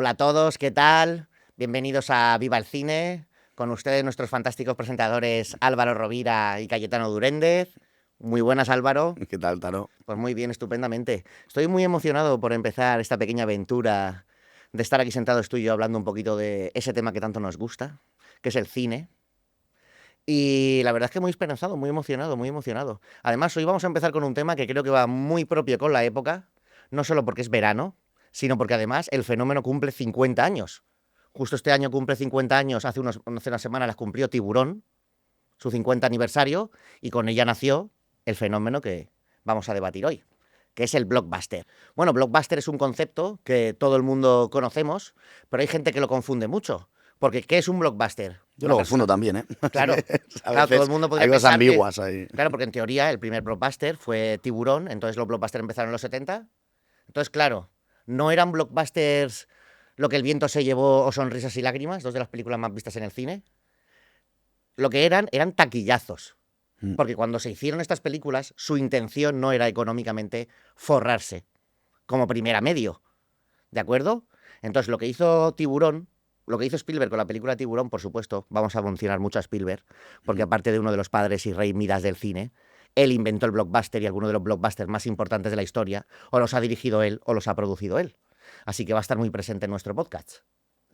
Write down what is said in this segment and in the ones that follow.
Hola a todos, ¿qué tal? Bienvenidos a Viva el Cine. Con ustedes nuestros fantásticos presentadores Álvaro Rovira y Cayetano Duréndez. Muy buenas, Álvaro. ¿Qué tal, Taro? Pues muy bien, estupendamente. Estoy muy emocionado por empezar esta pequeña aventura de estar aquí sentados tú y yo hablando un poquito de ese tema que tanto nos gusta, que es el cine. Y la verdad es que muy esperanzado, muy emocionado, muy emocionado. Además, hoy vamos a empezar con un tema que creo que va muy propio con la época, no solo porque es verano, sino porque además el fenómeno cumple 50 años. Justo este año cumple 50 años, hace unas semanas las cumplió Tiburón, su 50 aniversario, y con ella nació el fenómeno que vamos a debatir hoy, que es el blockbuster. Bueno, blockbuster es un concepto que todo el mundo conocemos, pero hay gente que lo confunde mucho. Porque, ¿qué es un blockbuster? Yo lo confundo también, ¿eh? Claro, A claro, todo veces el mundo podría hay cosas pensar ambiguas ahí. Claro, porque en teoría el primer blockbuster fue Tiburón, entonces los blockbusters empezaron en los 70. Entonces, claro, no eran blockbusters Lo que el viento se llevó o Sonrisas y lágrimas, dos de las películas más vistas en el cine. Lo que eran taquillazos. Mm. Porque cuando se hicieron estas películas, su intención no era económicamente forrarse como primera medio. ¿De acuerdo? Entonces, lo que hizo Tiburón, lo que hizo Spielberg con la película Tiburón, por supuesto, vamos a mencionar mucho a Spielberg, porque aparte de uno de los padres y rey Midas del cine, él inventó el blockbuster y alguno de los blockbusters más importantes de la historia, o los ha dirigido él o los ha producido él. Así que va a estar muy presente en nuestro podcast.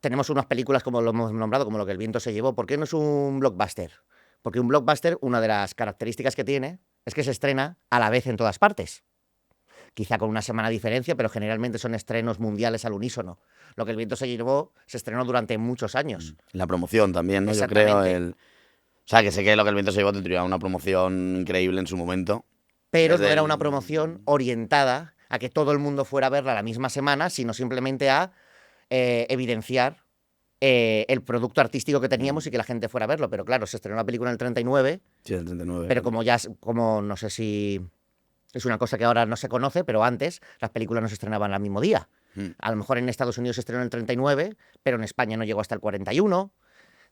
Tenemos unas películas, como lo hemos nombrado, como Lo que el viento se llevó. ¿Por qué no es un blockbuster? Porque un blockbuster, una de las características que tiene, es que se estrena a la vez en todas partes. Quizá con una semana de diferencia, pero generalmente son estrenos mundiales al unísono. Lo que el viento se llevó se estrenó durante muchos años. La promoción también, ¿no? Yo creo. O sea, que sé que Lo que el viento se llevó tendría una promoción increíble en su momento. Pero no Desde era una promoción orientada a que todo el mundo fuera a verla la misma semana, sino simplemente a evidenciar el producto artístico que teníamos y que la gente fuera a verlo. Pero claro, se estrenó la película en el 39, Sí, el 39. pero como no sé si es una cosa que ahora no se conoce, pero antes las películas no se estrenaban al mismo día. A lo mejor en Estados Unidos se estrenó en el 39, pero en España no llegó hasta el 41.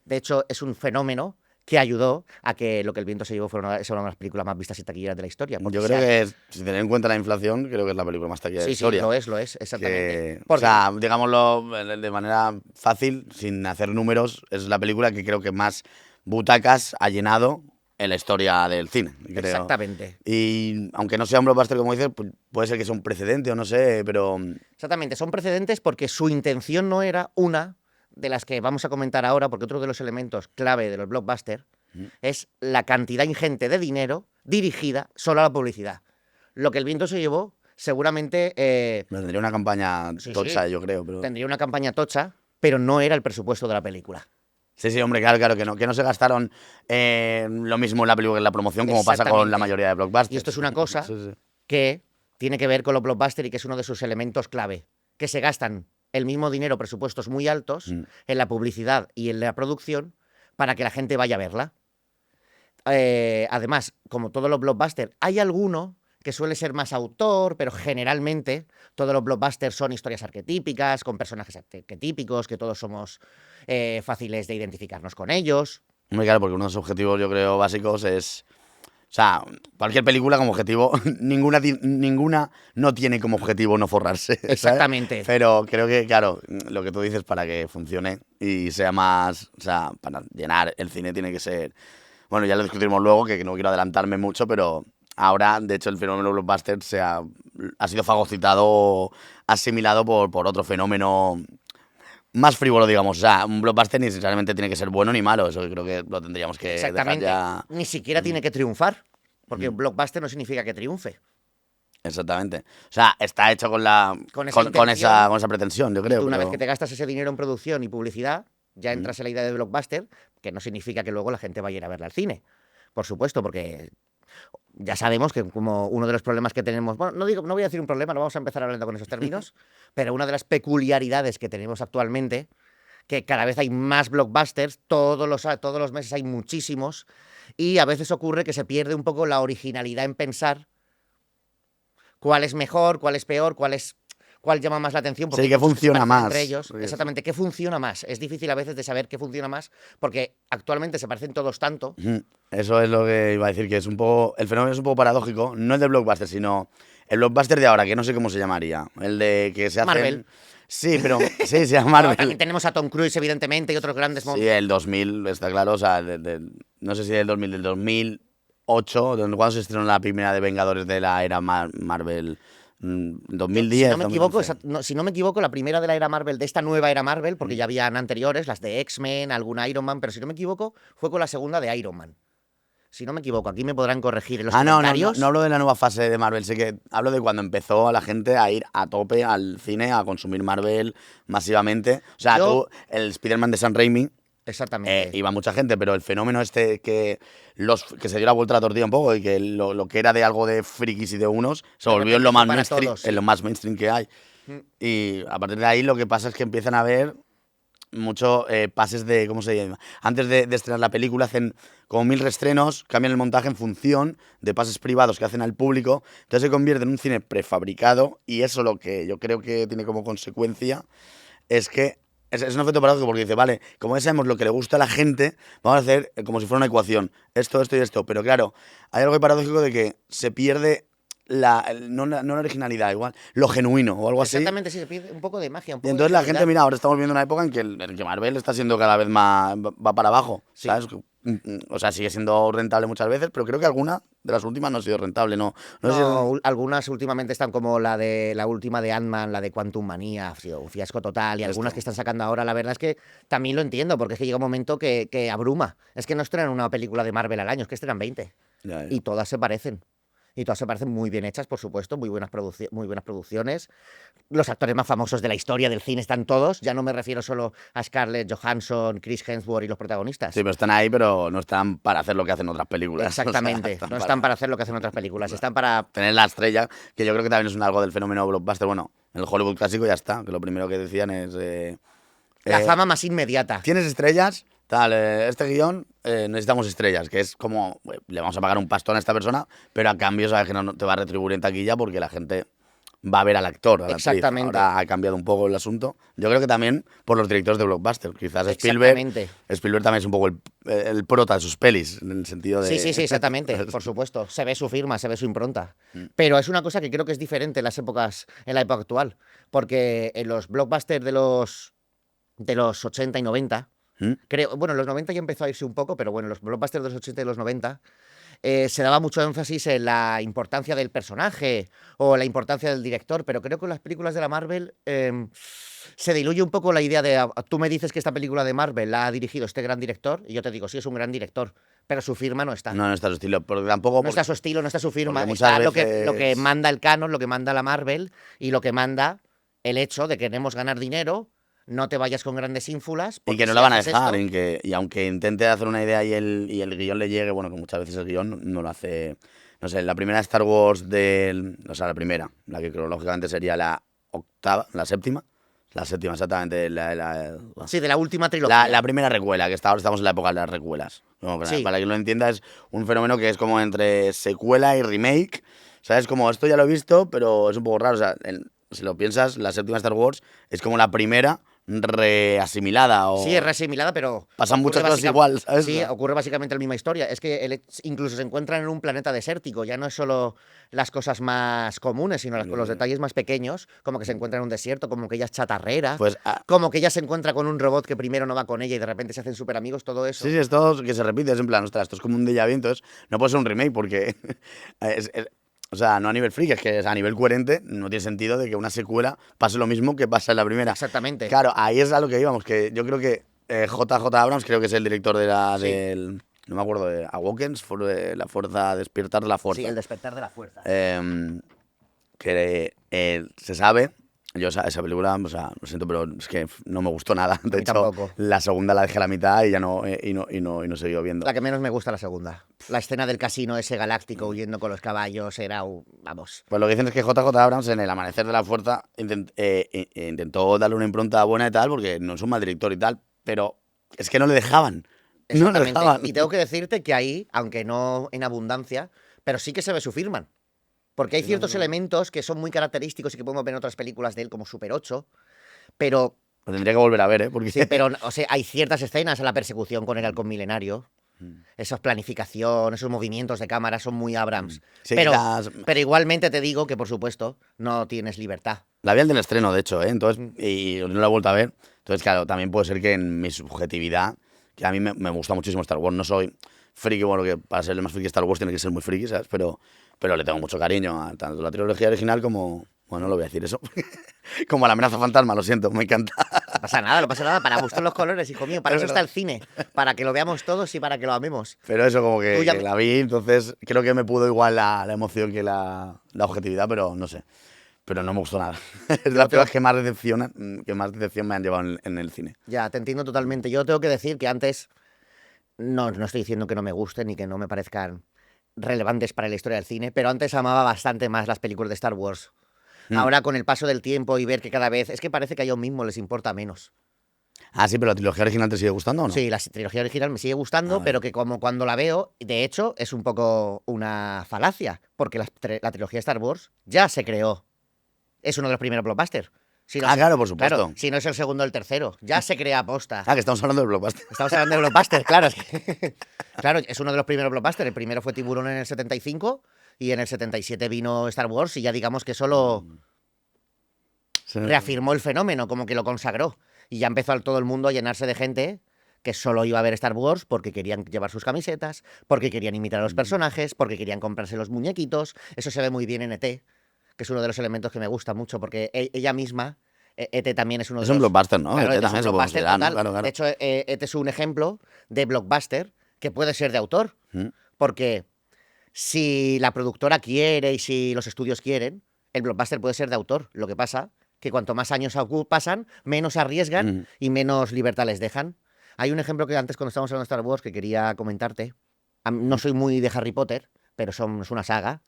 De hecho, es un fenómeno que ayudó a que Lo que el viento se llevó sea una de las películas más vistas y taquilleras de la historia. Yo creo que, si tener en cuenta la inflación, creo que es la película más taquillera de la historia. Sí, lo es, exactamente. O sea, digámoslo de manera fácil, sin hacer números, es la película que creo que más butacas ha llenado en la historia del cine, creo. Exactamente. Y aunque no sea un blockbuster, como dices, pues puede ser que sea un precedente o no sé, pero... Exactamente, son precedentes porque su intención no era una de las que vamos a comentar ahora, porque otro de los elementos clave de los blockbusters es la cantidad ingente de dinero dirigida solo a la publicidad. Lo que el viento se llevó, seguramente... tendría una campaña tocha, yo creo. Pero... Tendría una campaña tocha, pero no era el presupuesto de la película. Sí, hombre, claro que no se gastaron lo mismo en la película que en la promoción, como pasa con la mayoría de blockbusters. Y esto es una cosa que tiene que ver con los blockbusters y que es uno de sus elementos clave, que se gastan el mismo dinero, presupuestos muy altos, en la publicidad y en la producción, para que la gente vaya a verla. Además, como todos los blockbusters, hay alguno que suele ser más autor, pero generalmente todos los blockbusters son historias arquetípicas, con personajes arquetípicos, que todos somos fáciles de identificarnos con ellos. Muy claro, porque uno de los objetivos, yo creo, básicos es... O sea, cualquier película como objetivo, ninguna no tiene como objetivo no forrarse. Exactamente. ¿Sabes? Pero creo que, claro, lo que tú dices, para que funcione y sea más... O sea, para llenar el cine tiene que ser... Bueno, ya lo discutiremos luego, que no quiero adelantarme mucho, pero ahora, de hecho, el fenómeno blockbuster ha sido fagocitado, asimilado por otro fenómeno más frívolo, digamos. O sea, un blockbuster ni necesariamente tiene que ser bueno ni malo. Eso creo que lo tendríamos que dejar ya... Ni siquiera tiene que triunfar, porque un blockbuster no significa que triunfe. Exactamente. O sea, está hecho con esa pretensión, yo creo. Una vez que te gastas ese dinero en producción y publicidad, ya entras en la idea de blockbuster, que no significa que luego la gente vaya a ir a verla al cine. Por supuesto, porque ya sabemos que como uno de los problemas que tenemos, bueno, no voy a decir un problema, no vamos a empezar hablando con esos términos, pero una de las peculiaridades que tenemos actualmente, que cada vez hay más blockbusters, todos los meses hay muchísimos, y a veces ocurre que se pierde un poco la originalidad en pensar cuál es mejor, cuál es peor, cuál llama más la atención. Sí, qué funciona más. Entre ellos. Exactamente, qué funciona más. Es difícil a veces de saber qué funciona más, porque actualmente se parecen todos tanto. Eso es lo que iba a decir, que es un poco... El fenómeno es un poco paradójico, no el de blockbuster, sino el blockbuster de ahora, que no sé cómo se llamaría. El de que se hace... Marvel. Sí, pero sí, se llama Ahora Marvel. también tenemos a Tom Cruise, evidentemente, y otros grandes Sí, el 2000, está claro, o sea, no sé si del 2008, cuando se estrenó la primera de Vengadores de la era Marvel, Si 2010, no me equivoco, 2011. si no me equivoco, la primera de la era Marvel, de esta nueva era Marvel, porque ya habían anteriores, las de X-Men, alguna Iron Man, pero si no me equivoco, fue con la segunda de Iron Man. Si no me equivoco, aquí me podrán corregir en los No comentarios. hablo de la nueva fase de Marvel, sé que hablo de cuando empezó a la gente a ir a tope al cine, a consumir Marvel masivamente. O sea, Yo, el Spider-Man de Sam Raimi, exactamente. iba mucha gente, pero el fenómeno este que se dio la vuelta a la tortilla un poco y que lo que era de algo de frikis y de unos se De volvió en repente lo fue más para mainstream, todos, sí. que hay. Mm. Y a partir de ahí lo que pasa es que empiezan a ver mucho pases de, ¿cómo se llama? Antes de estrenar la película hacen como 1000 reestrenos, cambian el montaje en función de pases privados que hacen al público, entonces se convierte en un cine prefabricado y eso lo que yo creo que tiene como consecuencia es que es un efecto paradójico porque dice, vale, como ya sabemos lo que le gusta a la gente, vamos a hacer como si fuera una ecuación, esto y esto, pero claro, hay algo paradójico de que se pierde no la originalidad, igual, lo genuino o algo así. Exactamente, sí, se pierde un poco de magia, un Y poco de entonces la gente, genuidad. mira, ahora estamos viendo una época en que Marvel está siendo cada vez más, va para abajo, Sí. ¿sabes? O sea, sigue siendo rentable muchas veces, pero creo que alguna de las últimas no ha sido rentable, no sé si No, algunas últimamente están como la última de Ant-Man, la de Quantum Manía, ha sido un fiasco total, y algunas esto. que están sacando ahora, la verdad es que también lo entiendo, porque es que llega un momento que abruma. Es que no estrenan una película de Marvel al año, es que estrenan 20. Ya, ya. Y todas se parecen. Y todas se parecen muy bien hechas, por supuesto, muy buenas producciones. Los actores más famosos de la historia del cine están todos. Ya no me refiero solo a Scarlett Johansson, Chris Hemsworth y los Sí, protagonistas. pero están ahí, pero no están para hacer lo que hacen otras películas. O sea, Exactamente. No están para hacer lo que hacen otras películas. Están para tener la estrella, que yo creo que también es algo del fenómeno blockbuster. Bueno, en el Hollywood clásico ya está, que lo primero que decían es... la eh, fama más inmediata. ¿Tienes estrellas? Tal, este guión necesitamos estrellas, que es como, le vamos a pagar un pastón a esta persona, pero a cambio sabes que no te va a retribuir en taquilla porque la gente va a ver al actor, a la actriz. Exactamente. Ahora ha cambiado un poco el asunto. Yo creo que también por los directores de blockbuster. Quizás Exactamente. Spielberg también es un poco el prota de sus pelis, en el sentido de... Sí, exactamente, por supuesto. Se ve su firma, se ve su impronta. Pero es una cosa que creo que es diferente en las épocas, en la época actual. Porque en los blockbusters de los 80 y 90, ¿Mm? creo, bueno, en los 90 ya empezó a irse un poco, pero bueno, los blockbusters de los 80 y los 90 se daba mucho énfasis en la importancia del personaje o la importancia del director, pero creo que en las películas de la Marvel se diluye un poco la idea de, tú me dices que esta película de Marvel la ha dirigido este gran director, y yo te digo, sí, es un gran director, pero su firma no está. No, no está su estilo, porque tampoco... No está su estilo, no está su firma, porque muchas está lo que veces... manda el canon, lo que manda la Marvel y lo que manda el hecho de que queremos ganar dinero. No te vayas con grandes ínfulas. Y Porque que no si la van a haces dejar, esto, y aunque intente hacer una idea y el guión le llegue, bueno, que muchas veces el guión no lo hace. No sé, la primera Star Wars o sea, la primera, la que cronológicamente sería la octava, la séptima exactamente, sí, de la última trilogía. la primera recuela, que ahora estamos en la época de las recuelas. No, Sí, para que lo entienda, es un fenómeno que es como entre secuela y remake. ¿Sabes? Como esto ya lo he visto, pero es un poco raro. O sea, si lo piensas, la séptima Star Wars es como la primera reasimilada sí, es o reasimilada, pero pasan muchas cosas igual, ¿sabes? O sí, sea, ocurre básicamente la misma historia. Es que incluso se encuentran en un planeta desértico. Ya no es solo las cosas más comunes, sino los detalles más pequeños, como que se encuentra en un desierto, como que ella es chatarrera, pues como que ella se encuentra con un robot que primero no va con ella y de repente se hacen súper amigos, todo sí, eso. sí, esto que se repite, es en plan, ostras, esto es como un déjà vu, entonces no puede ser un remake porque, o sea, no a nivel freak, es que a nivel coherente no tiene sentido de que una secuela pase lo mismo que pasa en la primera. Exactamente. Claro, ahí es a lo que íbamos, que yo creo que JJ Abrams, creo que es el director Sí. del, no me acuerdo, de Awakens, la fuerza, despertar de la fuerza. Sí, el despertar de la fuerza. Que se sabe, yo esa película, o sea, lo siento, pero es que no me gustó nada. De mí hecho, tampoco. la segunda la dejé a la mitad y ya no, y no siguió viendo. La que menos me gusta la segunda. La escena del casino ese galáctico huyendo con los caballos era, vamos. Pues lo que dicen es que JJ Abrams en El amanecer de la fuerza intentó darle una impronta buena y tal, porque no es un mal director y tal, pero es que no le dejaban. No le Exactamente. dejaban. Y tengo que decirte que ahí, aunque no en abundancia, pero sí que se ve su firma. Porque hay ciertos elementos que son muy característicos y que podemos ver en otras películas de él, como Super 8, pero Lo tendría que volver a ver, ¿eh? Porque sí, pero o sea, hay ciertas escenas en la persecución con el halcón milenario. Esa planificación, esos movimientos de cámara son muy Abrams. Sí, pero, quizás- pero igualmente te digo que, por supuesto, no tienes libertad. La vi al del estreno, de hecho, ¿eh? Entonces, Mm. y no la he vuelto a ver. Entonces, claro, también puede ser que en mi subjetividad, que a mí me gusta muchísimo Star Wars, no soy friki, bueno, que para ser el más friki de Star Wars tiene que ser muy friki, ¿sabes? Pero le tengo mucho cariño a tanto la trilogía original como, bueno, no lo voy a decir eso, como a la amenaza fantasma, lo siento, me encanta. No pasa nada, no pasa nada. Para gustos los colores, hijo mío. Para Es eso está verdad. el cine. Para que lo veamos todos y para que lo amemos. Pero eso, como Tú ya que me- la vi, entonces creo que me pudo igual la emoción que la objetividad, pero no sé. Pero no me gustó nada. Es de Yo las tengo, películas que más decepción me han llevado en el cine. ya, te entiendo totalmente. Yo tengo que decir que antes, no estoy diciendo que no me gusten ni que no me parezcan relevantes para la historia del cine, pero antes amaba bastante más las películas de Star Wars. Mm. Ahora, con el paso del tiempo y ver que cada vez, es que parece que a ellos mismos les importa menos. Ah, sí, pero la trilogía original te sigue gustando o no? Sí, la trilogía original me sigue Ah, gustando, vale. pero que como cuando la veo, de hecho, es un poco una falacia, porque la trilogía de Star Wars ya se creó. Es uno de los primeros blockbusters. Si no, Ah, claro, por claro, supuesto. si no es el segundo o el tercero, ya se crea aposta. Ah, que estamos hablando del blockbuster. Estamos hablando de blockbusters, claro. Claro, es uno de los primeros blockbusters. El primero fue Tiburón en el 75 y en el 77 vino Star Wars y ya digamos que solo Sí. reafirmó el fenómeno, como que lo consagró. Y ya empezó todo el mundo a llenarse de gente que solo iba a ver Star Wars porque querían llevar sus camisetas, porque querían imitar a los personajes, porque querían comprarse los muñequitos. Eso se ve muy bien en ET, que es uno de los elementos que me gusta mucho, porque ella misma, ET también es uno de Es un los... blockbuster, ¿no? Claro, Este ET es un también se lo podemos blockbuster considerar, ¿no? total. Claro, De claro. hecho, ET es un ejemplo de blockbuster que puede ser de autor, Mm. porque si la productora quiere y si los estudios quieren, el blockbuster puede ser de autor. Lo que pasa que cuanto más años pasan, menos arriesgan Mm. y menos libertad les dejan. Hay un ejemplo que antes cuando estábamos hablando de Star Wars que quería comentarte. No soy muy de Harry Potter, pero es una saga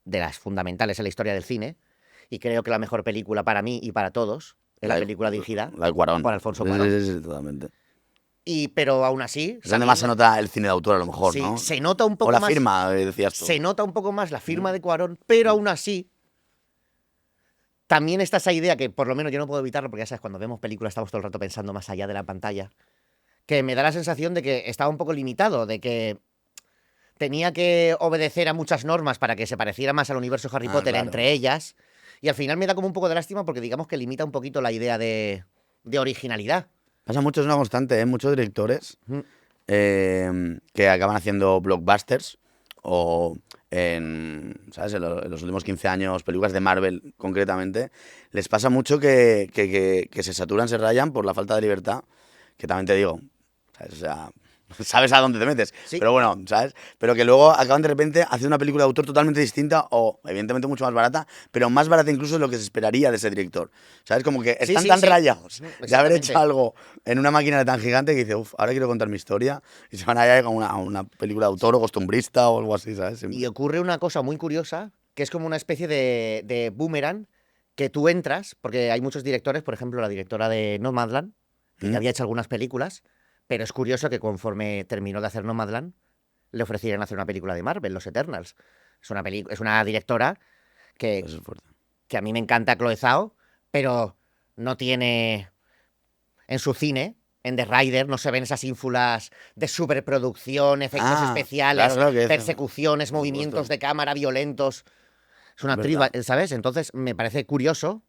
de las fundamentales en la historia del cine y creo que la mejor película para mí y para todos es la película dirigida La de Cuarón. por Alfonso Sí, Cuarón. sí, sí, totalmente. Pero aún así, Es donde más se nota el cine de autor, a lo mejor, sí, ¿no? se nota un O poco la más. firma, decías tú. Se nota un poco más la firma de Cuarón, pero aún así también está esa idea que por lo menos yo no puedo evitarlo, porque ya sabes, cuando vemos películas estamos todo el rato pensando más allá de la pantalla, que me da la sensación de que estaba un poco limitado, de que tenía que obedecer a muchas normas para que se pareciera más al universo Harry Ah, Potter claro. entre ellas, y al final me da como un poco de lástima porque digamos que limita un poquito la idea de originalidad. Pasa mucho, es una constante, ¿eh? Muchos directores Mm. que acaban haciendo blockbusters o ¿sabes? En los últimos 15 años, películas de Marvel concretamente, les pasa mucho que se saturan, se rayan por la falta de libertad, que también te digo, ¿sabes? O sea, sabes a dónde te metes, Sí. pero bueno, ¿sabes? Pero que luego acaban de repente haciendo una película de autor totalmente distinta o evidentemente mucho más barata, pero más barata incluso de lo que se esperaría de ese director, ¿sabes? Como que Sí, están sí, tan sí. rayados de haber Exactamente. hecho algo en una máquina tan gigante que dice, uff, ahora quiero contar mi historia y se van a ir a una película de autor o costumbrista o algo así, ¿sabes? Y ocurre una cosa muy curiosa, que es como una especie de boomerang que tú entras, porque hay muchos directores, por ejemplo, la directora de Nomadland, que ¿Mm? ya había hecho algunas películas, pero es curioso que conforme terminó de hacer Nomadland, le ofrecieran hacer una película de Marvel, Los Eternals. Es una directora que, Eso es fuerte. que a mí me encanta Chloe Zhao, pero no tiene en su cine, en The Rider, no se ven esas ínfulas de superproducción, efectos Ah, especiales, claro, que persecuciones, por movimientos supuesto. de cámara violentos. Es una Es verdad. ¿sabes? Entonces me parece curioso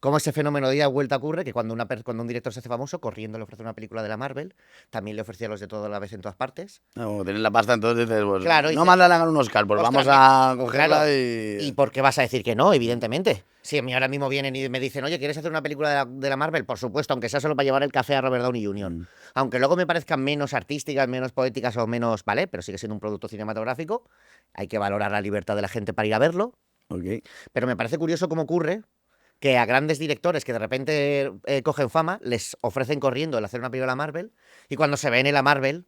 cómo ese fenómeno de ida y vuelta ocurre, que cuando, cuando un director se hace famoso, corriendo le ofrece una película de la Marvel, también le ofrecía a los de todo a la vez en todas partes. No, como tienen la pasta, entonces dices, pues, Claro, no mandan a ganar un Oscar, pues "Ostras, vamos a claro, cogerla ¿y y... por qué vas a decir que no? Evidentemente. Si a mí ahora mismo vienen y me dicen, oye, ¿quieres hacer una película de la Marvel? Por supuesto, aunque sea solo para llevar el café a Robert Downey Jr. Mm. Aunque luego me parezcan menos artísticas, menos poéticas o menos, ¿vale? Pero sigue siendo un producto cinematográfico. Hay que valorar la libertad de la gente para ir a verlo. Ok. Pero me parece curioso cómo ocurre que a grandes directores que de repente cogen fama, les ofrecen corriendo el hacer una película de la Marvel, y cuando se ven en la Marvel,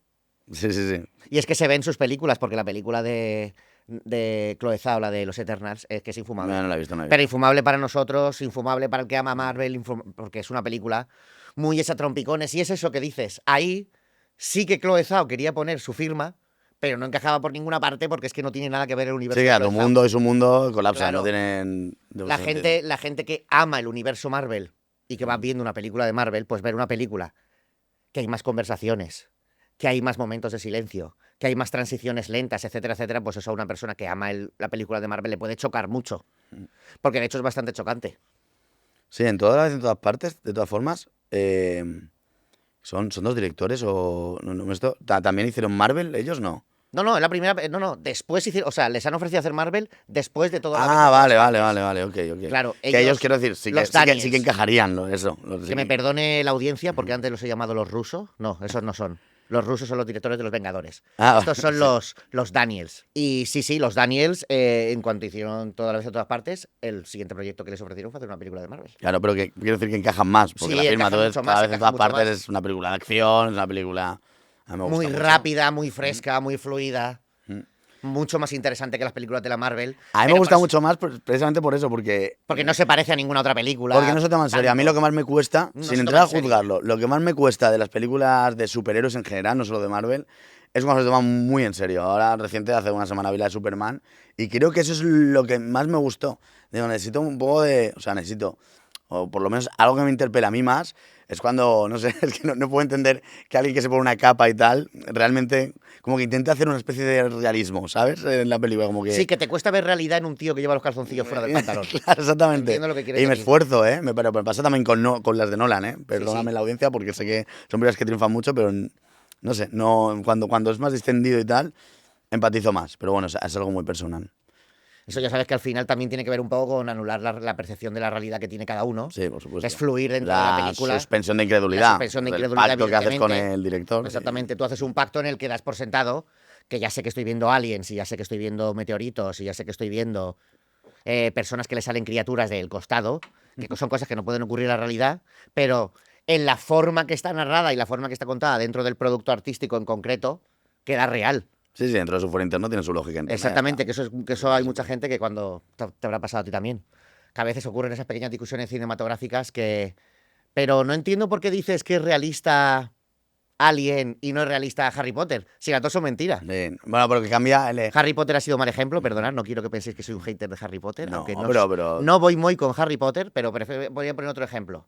Sí, sí, sí. y es que se ven sus películas, porque la película de Chloe Zhao, la de los Eternals, es que es infumable. No la he visto, no la he Pero visto. infumable para nosotros, infumable para el que ama Marvel, porque es una película muy hecha a trompicones. Y es eso que dices. Ahí sí que Chloe Zhao quería poner su firma, pero no encajaba por ninguna parte porque es que no tiene nada que ver el universo Sí, de que a Chloe tu Zhao. mundo y su mundo colapsan, Claro. no tienen... La gente que ama el universo Marvel y que va viendo una película de Marvel, pues ver una película que hay más conversaciones, que hay más momentos de silencio, que hay más transiciones lentas, etcétera, etcétera, pues eso a una persona que ama la película de Marvel le puede chocar mucho. Porque de hecho es bastante chocante. Sí, en todas, en todas partes, de todas formas. ¿Son dos directores o también hicieron Marvel? ¿Ellos no? No, es la primera. No, después hicieron. O sea, les han ofrecido hacer Marvel después de todo lo Ah, en todas vale, partes. ok. Claro, Que ellos, quiero decir, los sí que Daniels. encajarían, eso. Que me perdone la audiencia, porque antes los he llamado los rusos. No, esos no son. Los rusos son los directores de Los Vengadores. Estos son sí. los Daniels. Y sí, los Daniels, en cuanto hicieron todas las veces en todas partes, el siguiente proyecto que les ofrecieron fue hacer una película de Marvel. Claro, pero que quiero decir que encajan más, porque Sí, la firma, encajan entonces, mucho cada más, vez en encajan todas mucho partes más. es una película de acción, es una película. A mí me Muy gusta mucho. rápida, muy fresca, muy fluida. Mucho más interesante que las películas de la Marvel. A mí me pero gusta mucho más precisamente por eso, porque porque no se parece a ninguna otra película. Porque no se toma en serio. A mí lo que más me cuesta, No sin se entrar toma a en serio. juzgarlo, lo que más me cuesta de las películas de superhéroes en general, no solo de Marvel, es cuando se toman muy en serio. Ahora, reciente, hace una semana vi la de Superman, y creo que eso es lo que más me gustó. Digo, necesito un poco de. O sea, necesito. O por lo menos algo que me interpela a mí más, es cuando, no sé, es que no puedo entender que alguien que se pone una capa y tal, realmente como que intente hacer una especie de realismo, ¿sabes? En la película, como que. Sí, que te cuesta ver realidad en un tío que lleva los calzoncillos fuera del pantalón. Claro, exactamente. Entiendo lo que quieres Y me decir. esfuerzo, ¿eh? Pero me pasa también con las de Nolan, ¿eh? Perdóname sí. la audiencia porque sé que son películas que triunfan mucho, pero no sé, cuando es más distendido y tal, empatizo más. Pero bueno, es algo muy personal. Eso ya sabes que al final también tiene que ver un poco con anular la percepción de la realidad que tiene cada uno. Sí, por supuesto. Que es fluir dentro de la película. Suspensión de incredulidad. La suspensión de incredulidad, El pacto que haces con evidentemente. el director. Exactamente, tú haces un pacto en el que das por sentado que ya sé que estoy viendo aliens, y ya sé que estoy viendo meteoritos, y ya sé que estoy viendo personas que le salen criaturas del costado, que son cosas que no pueden ocurrir en la realidad, pero en la forma que está narrada y la forma que está contada dentro del producto artístico en concreto, queda real. Sí, dentro de su foro interno tiene su lógica. Exactamente, que eso hay mucha gente que cuando te habrá pasado a ti también, que a veces ocurren esas pequeñas discusiones cinematográficas que... Pero no entiendo por qué dices que es realista Alien y no es realista Harry Potter, si las dos son mentiras. Bueno, pero que cambia... Harry Potter ha sido mal ejemplo, perdonad, no quiero que penséis que soy un hater de Harry Potter, No, aunque pero... no voy muy con Harry Potter, pero voy a poner otro ejemplo.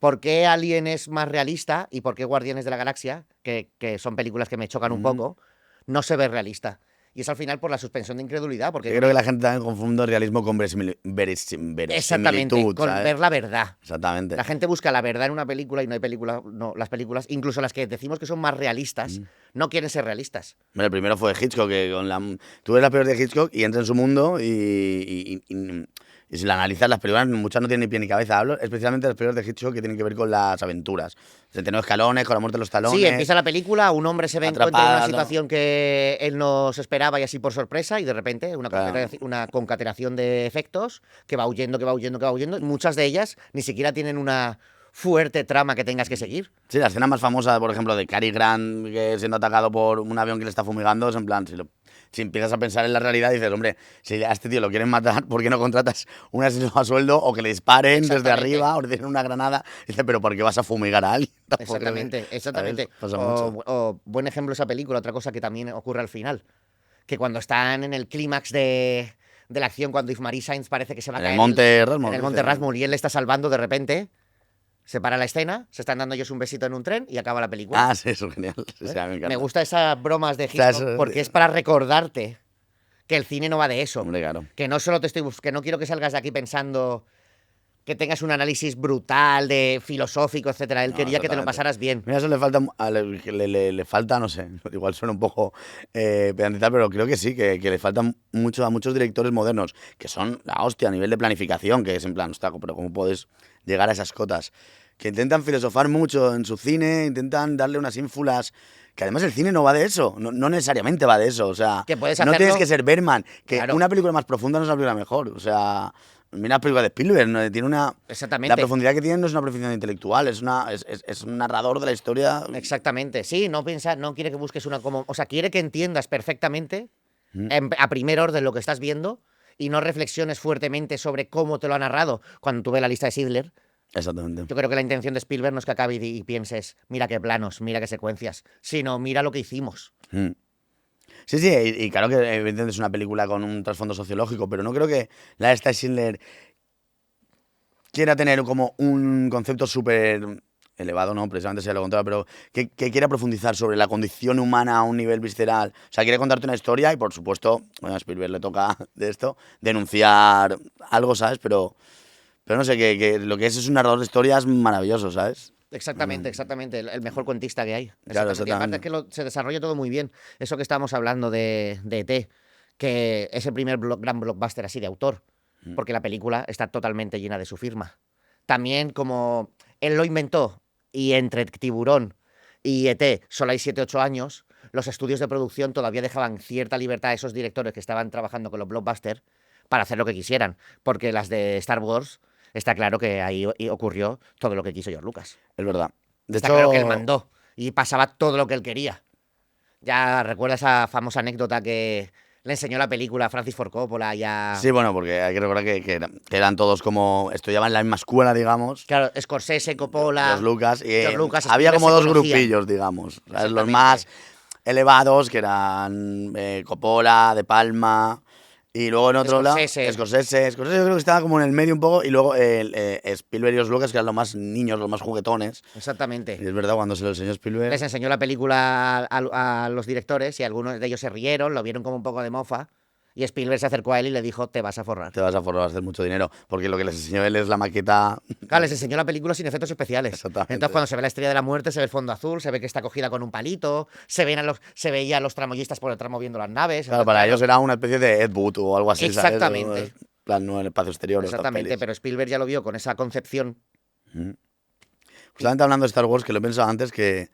¿Por qué Alien es más realista y por qué Guardianes de la Galaxia, que son películas que me chocan un poco, no se ve realista? Y es al final por la suspensión de incredulidad. Porque yo creo que la gente también confunde realismo con verosimilitud. Exactamente, con ¿sabes? ver la verdad. Exactamente. La gente busca la verdad en una película y no hay película, no, las películas, incluso las que decimos que son más realistas, no quieren ser realistas. Bueno, el primero fue de Hitchcock, que tú ves las películas de Hitchcock y entras en su mundo y si la analizas, las películas muchas no tienen ni pie ni cabeza. Hablo especialmente de las películas de Hitchcock que tienen que ver con las aventuras. 79 escalones, con la muerte de los talones. Sí, empieza la película, un hombre se encuentra en una situación que él no se esperaba y así por sorpresa, y de repente una concatenación de efectos que va huyendo, y muchas de ellas ni siquiera tienen una fuerte trama que tengas que seguir. Sí, la escena más famosa, por ejemplo, de Cary Grant que siendo atacado por un avión que le está fumigando, es en plan, si empiezas a pensar en la realidad, dices, hombre, si a este tío lo quieren matar, ¿por qué no contratas un asesino a sueldo o que le disparen desde arriba o le den una granada? Dice, pero ¿por qué vas a fumigar a alguien? Exactamente. O buen ejemplo esa película, otra cosa que también ocurre al final, que cuando están en el clímax de la acción, cuando Yves-Marie Sainz parece que se va a caer en el Monte Rushmore y él le está salvando, de repente se para la escena, se están dando ellos un besito en un tren y acaba la película. Ah, sí, eso es genial. Sí, me encanta. Me gustan esas bromas de Hitchcock porque es para recordarte que el cine no va de eso. Hombre, claro. Que no solo que no quiero que salgas de aquí pensando que tengas un análisis brutal, de filosófico, etcétera. Él quería que te lo pasaras bien. Mira, eso le falta, le falta, no sé, igual suena un poco pedantizar, pero creo que sí, que le falta mucho a muchos directores modernos, que son la hostia a nivel de planificación, que es en plan, hostia, pero ¿cómo puedes llegar a esas cotas? Que intentan filosofar mucho en su cine, intentan darle unas ínfulas, que además el cine no va de eso, no necesariamente va de eso, o sea, que puedes no tienes que ser Bergman, que claro. Una película más profunda no es una película mejor, o sea... Mira la película de Spielberg, ¿no? Tiene una... Exactamente. La profundidad que tiene no es una profundidad intelectual, es un narrador de la historia. Exactamente, sí, no quiere que busques una como... O sea, quiere que entiendas perfectamente, a primer orden, lo que estás viendo y no reflexiones fuertemente sobre cómo te lo ha narrado. Cuando tú ves la lista de Schindler, exactamente. Yo creo que la intención de Spielberg no es que acabe y pienses, mira qué planos, mira qué secuencias, sino mira lo que hicimos. Sí, y claro que evidentemente es una película con un trasfondo sociológico, pero no creo que la esta Schindler quiera tener como un concepto súper elevado, no, precisamente sea lo contrario, pero que quiera profundizar sobre la condición humana a un nivel visceral. O sea, quiere contarte una historia y, por supuesto, bueno, a Spielberg le toca de esto, denunciar algo, ¿sabes? Pero Pero no sé, que lo que es un narrador de historias maravilloso, ¿sabes? Exactamente, el mejor cuentista que hay. Claro, Exactamente. Y aparte es exactamente. que se desarrolla todo muy bien. Eso que estábamos hablando de ET, que es el primer gran blockbuster así de autor, porque la película está totalmente llena de su firma. También como él lo inventó y entre Tiburón y ET solo hay 7 u 8 años, los estudios de producción todavía dejaban cierta libertad a esos directores que estaban trabajando con los blockbusters para hacer lo que quisieran, porque las de Star Wars está claro que ahí ocurrió todo lo que quiso George Lucas. Es verdad. De Está claro que él hecho, mandó y pasaba todo lo que él quería. Ya recuerda esa famosa anécdota que le enseñó la película a Francis Ford Coppola y a... sí, bueno, porque hay que recordar que eran todos como, estudiaban en la misma escuela, digamos, Claro, Scorsese, George Coppola, Lucas, y George Lucas, había Spielberg como se dos conocían. grupillos, digamos, ¿sabes? Los Exactamente. más elevados, que eran Coppola, De Palma, y luego en otro lado, Scorsese. Scorsese yo creo que estaba como en el medio un poco, y luego Spielberg y los Lucas, que eran los más niños, los más juguetones. Y Exactamente. es verdad, cuando se lo enseñó Spielberg, Les enseñó la película a los directores y algunos de ellos se rieron, lo vieron como un poco de mofa. Y Spielberg se acercó a él y le dijo, te vas a forrar. te vas a forrar a hacer mucho dinero, porque lo que les enseñó él es la maqueta. Claro, les enseñó la película sin efectos especiales. Entonces, Exactamente. cuando se ve la estrella de la muerte, se ve el fondo azul, se ve que está cogida con un palito, se veía a los tramoyistas por detrás moviendo las naves. Claro, Entonces, para ellos claro, era una especie de Ed Wood o algo así, ¿sabes? O, exactamente, en plan, no en el espacio exterior, estas exactamente. pelis. Pero Spielberg ya lo vio con esa concepción. Mm. Y, Justamente hablando de Star Wars, que lo he pensado antes, que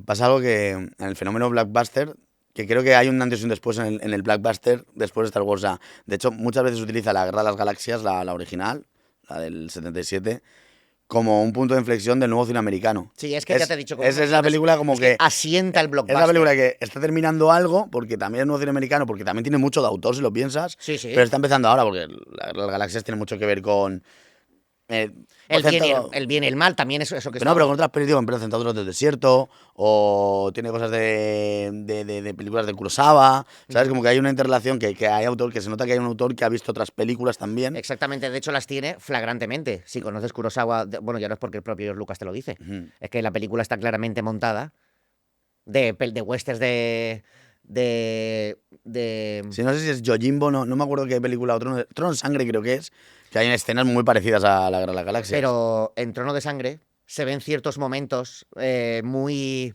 pasa algo que en el fenómeno blockbuster, que creo que hay un antes y un después en el blockbuster después de Star Wars. O sea, de hecho, muchas veces se utiliza la Guerra de las Galaxias, la original, la del 77, como un punto de inflexión del nuevo cine americano. sí, es que ya te he dicho, Es la película como es que que asienta el es la película blockbuster. que está terminando algo, porque también es nuevo cine americano, porque también tiene mucho de autor si lo piensas, Sí, pero sí. está empezando ahora, porque las galaxias tienen mucho que ver con... eh, El bien y centrado- el bien y el mal también, eso que pero no, pero estamos. con otras pelis, digo, empieza centrado en el desierto, o tiene cosas de películas de Kurosawa, ¿sabes? Como que hay una interrelación, que hay autor, que se nota que hay un autor que ha visto otras películas también. Exactamente, de hecho las tiene flagrantemente. Si conoces Kurosawa, bueno, ya no es porque el propio George Lucas te lo dice. Ujú. Es que la película está claramente montada de westerns de... Sí, no sé si es Yojimbo, no me acuerdo qué película, Trono de Sangre creo que es, que hay escenas muy parecidas a la Guerra de las Galaxias. Pero en Trono de Sangre se ven ciertos momentos muy...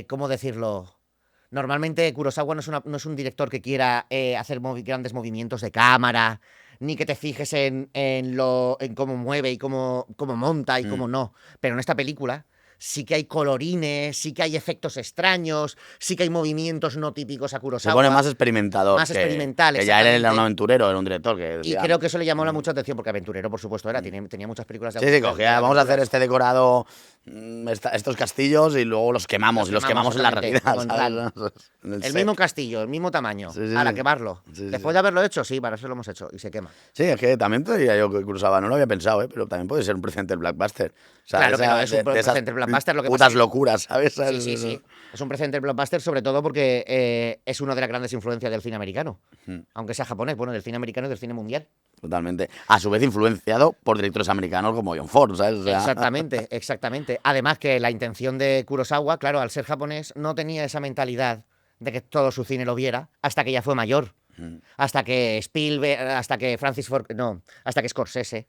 ¿cómo decirlo? Normalmente Kurosawa no es un director que quiera hacer grandes movimientos de cámara, ni que te fijes en cómo mueve y cómo monta y Mm. cómo no. Pero en esta película sí que hay colorines, sí que hay efectos extraños, sí que hay movimientos no típicos a Se pone Kurosawa, más experimentador, más experimental, que ya él era un exactamente. aventurero, era un director que Y decía... creo que eso le llamó la mucha atención, porque aventurero, por supuesto, era. Tenía muchas películas Sí, sí, de cogía, vamos a hacer aventuras. este decorado, estos castillos y luego los quemamos, Los y los quemamos, quemamos en la exactamente, realidad, como en ¿sabes? Ran. En el El set. mismo castillo, el mismo tamaño, Sí, sí, a la sí. quemarlo. Sí, sí, Después sí. de haberlo hecho, sí, para eso lo hemos hecho y se quema. Sí, es que también te diría yo que Kurosawa, no lo había pensado, pero también puede ser un precedente del blockbuster. O sea, Claro que lo es un de esas precedente blockbuster, lo que pasa putas que locuras, ¿sabes? sí, sí, sí. Es un precedente blockbuster, sobre todo porque es una de las grandes influencias del cine americano. Aunque sea japonés, bueno, del cine americano y del cine mundial. Totalmente. A su vez influenciado por directores americanos como John Ford, ¿sabes? O sea, Exactamente, exactamente. Además que la intención de Kurosawa, claro, al ser japonés, no tenía esa mentalidad de que todo su cine lo viera hasta que ya fue mayor. Hasta que Spielberg, hasta que Francis Ford, no, hasta que Scorsese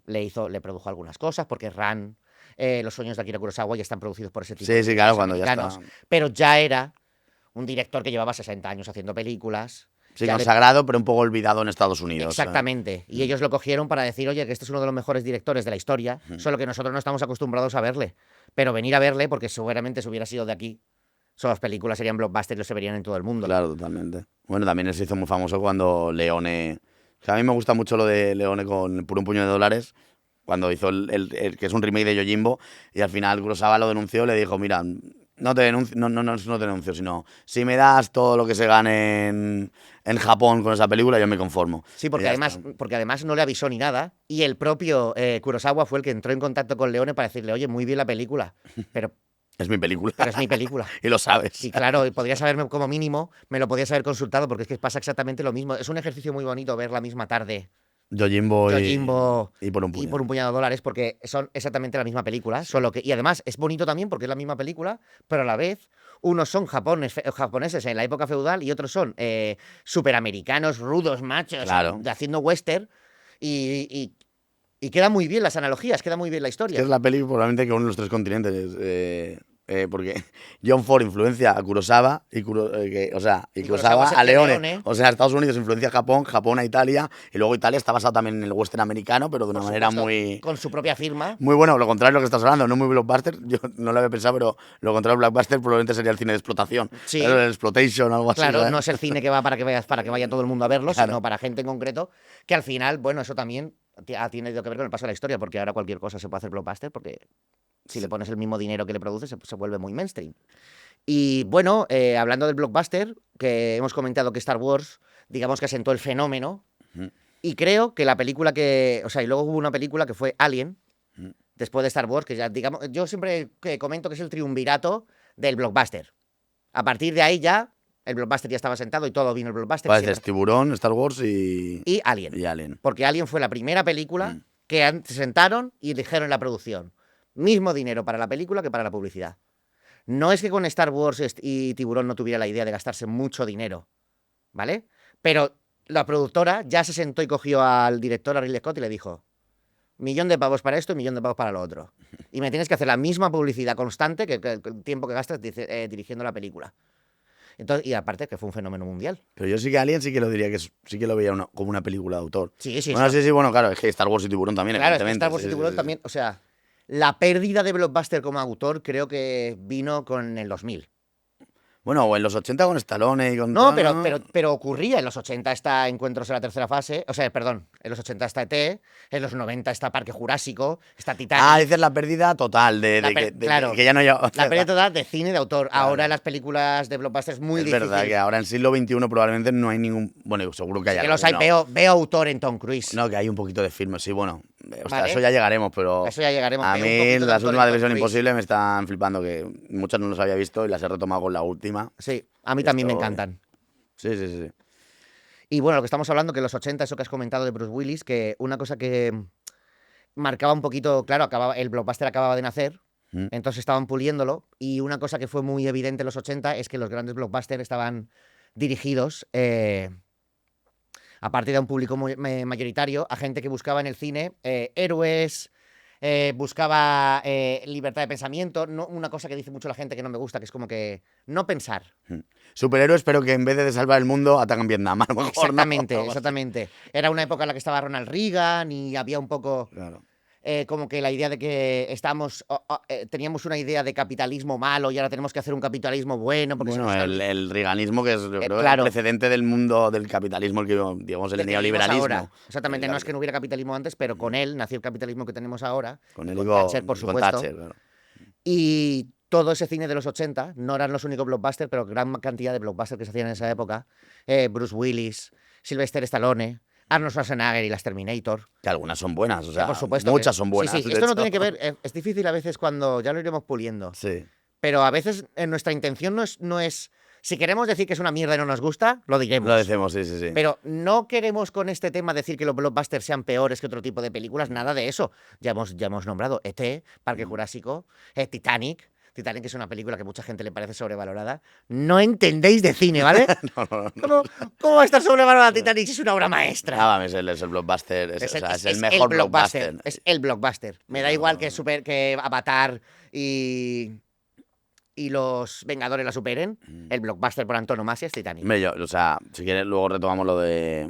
le produjo algunas cosas, porque Ran, Los sueños de Akira Kurosawa ya están producidos por ese tipo sí, de sí, claro, directores cuando ya americanos, está. pero ya era un director que llevaba 60 años haciendo películas. Sí, Ya le consagrado, pero un poco olvidado en Estados Unidos. Exactamente. Y ellos lo cogieron para decir, oye, que este es uno de los mejores directores de la historia, solo que nosotros no estamos acostumbrados a verle. Pero venir a verle, porque seguramente si hubiera sido de aquí, las películas serían blockbusters y lo se verían en todo el mundo. Claro, totalmente. Bueno, también se hizo muy famoso cuando Leone... O sea, a mí me gusta mucho lo de Leone con Por un puño de dólares, cuando hizo que es un remake de Yojimbo, y al final Kurosawa lo denunció y le dijo, mira, no te denuncio, no te denuncio, sino si me das todo lo que se gane en Japón con esa película, yo me conformo. Sí, Y porque ya además, está. porque además no le avisó ni nada. Y el propio Kurosawa fue el que entró en contacto con Leone para decirle, oye, muy bien la película, pero, Es mi película. pero es mi película. Y lo sabes. Y claro, podrías haberme, como mínimo, me lo podías haber consultado, porque es que pasa exactamente lo mismo. Es un ejercicio muy bonito ver la misma tarde Yojimbo y por un y puñado. por un puñado de dólares, porque son exactamente la misma película, solo que, y además es bonito también porque es la misma película, pero a la vez unos son japoneses en la época feudal y otros son superamericanos, rudos, machos, Claro. haciendo western, y queda muy bien las analogías, queda muy bien la Es que historia. es la peli probablemente que une los tres continentes. Porque John Ford influencia a Kurosawa y Kurosawa Kurosawa a Sergio Leone. Leone. O sea, Estados Unidos influencia a Japón, Japón a Italia, y luego Italia está basado también en el western americano, pero de una Por manera supuesto, muy, con su propia firma. muy bueno. Lo contrario de lo que estás hablando, no muy blockbuster. Yo no lo había pensado, pero lo contrario de blockbuster probablemente sería el cine de explotación. Sí. El exploitation o algo así. Claro, ¿sabes? no es el cine que va para que vaya todo el mundo a verlo, Claro. sino para gente en concreto, que al final, bueno, eso también ha tenido que ver con el paso de la historia, porque ahora cualquier cosa se puede hacer blockbuster, porque si le pones el mismo dinero que le produce, se vuelve muy mainstream. Y bueno, hablando del blockbuster, que hemos comentado que Star Wars, digamos que asentó el fenómeno, Ujú. y creo que la película o sea, y luego hubo una película que fue Alien, Ujú. después de Star Wars, que ya, digamos, yo siempre comento que es el triunvirato del blockbuster. A partir de ahí ya, el blockbuster ya estaba sentado y todo vino el blockbuster. Pues es Tiburón, Star Wars Y Alien. y Alien. Porque Alien fue la primera película que se sentaron y dijeron en la producción, mismo dinero para la película que para la publicidad. No es que con Star Wars y Tiburón no tuviera la idea de gastarse mucho dinero, ¿vale? Pero la productora ya se sentó y cogió al director, a Ridley Scott, y le dijo, 1.000.000 de pavos para esto y 1.000.000 de pavos para lo otro. Y me tienes que hacer la misma publicidad constante que el tiempo que gastas dirigiendo la película. Entonces, y aparte que fue un fenómeno mundial. Pero yo sí que Alien sí que lo diría que sí que lo veía como una película de autor. Sí, sí, Bueno, eso- sí, bueno, claro, es que Star Wars y Tiburón también, Claro, es que evidentemente. Star Wars y Tiburón también, o sea, la pérdida de Blockbuster como autor creo que vino con el 2000. Bueno, o en los 80 con Stallone y con No, todo, pero ocurría. En los 80 está Encuentros en la tercera fase. O sea, perdón, en los 80 está ET, en los 90 está Parque Jurásico, está Titanic. Ah, dices la pérdida total Claro, que ya no haya. la pérdida total de cine de autor. Claro. Ahora en las películas de Blockbuster es muy Es difícil. verdad que ahora en siglo XXI probablemente no hay ningún. Bueno, seguro que hay Que los hay, veo autor en Tom Cruise. No, que hay un poquito de firme, sí, bueno. Hasta Vale. eso ya llegaremos, pero. Eso ya llegaremos. A Veo un mí poquito de las autor últimas en de Tom Misión Cruise. Imposible me están flipando, que muchas no las había visto y las he retomado con la última. Sí, a mí también me Esto- encantan. Sí, sí, sí. Y bueno, lo que estamos hablando, que en los 80, eso que has comentado de Bruce Willis, que una cosa que marcaba un poquito, claro, el blockbuster acababa de nacer, Mm. entonces estaban puliéndolo, y una cosa que fue muy evidente en los 80 es que los grandes blockbusters estaban dirigidos, aparte de un público mayoritario, a gente que buscaba en el cine héroes, buscaba libertad de pensamiento, no, una cosa que dice mucho la gente que no me gusta, que es como que no pensar. Superhéroes, pero que en vez de salvar el mundo atacan Vietnam. A lo mejor, ¿no? Exactamente, Algo así. exactamente. Era una época en la que estaba Ronald Reagan y había un poco Claro. como que la idea de que teníamos una idea de capitalismo malo y ahora tenemos que hacer un capitalismo bueno. Porque Bueno, el reaganismo, que es yo creo, claro. el precedente del mundo del capitalismo, el que digamos el del que neoliberalismo. vivimos ahora. Exactamente, no es que no hubiera capitalismo antes, pero con él nació el capitalismo que tenemos ahora. Con y él con y con Thatcher, por con supuesto. Thatcher, claro. Y todo ese cine de los 80, no eran los únicos blockbusters, pero gran cantidad de blockbusters que se hacían en esa época. Bruce Willis, Sylvester Stallone, Arnold Schwarzenegger y las Terminator. Que algunas son buenas, o sea, por supuesto muchas que- son buenas. Sí, sí, de esto no hecho. tiene que ver, es difícil a veces cuando ya lo iremos puliendo, Sí. pero a veces nuestra intención no es, si queremos decir que es una mierda y no nos gusta, lo diremos. Lo decimos, sí, sí, sí. Pero no queremos con este tema decir que los blockbusters sean peores que otro tipo de películas, nada de eso. Ya hemos nombrado ET, Parque Jurásico, Titanic. Titanic es una película que mucha gente le parece sobrevalorada. No entendéis de cine, ¿vale? No, no, no. ¿Cómo va a estar sobrevalorada Titanic si es una obra maestra? Nada, es el blockbuster, es el mejor blockbuster. Es el blockbuster. Me da igual que Avatar y los Vengadores la superen. El blockbuster por antonomasia es Titanic. Hombre, o sea, si quieres luego retomamos lo de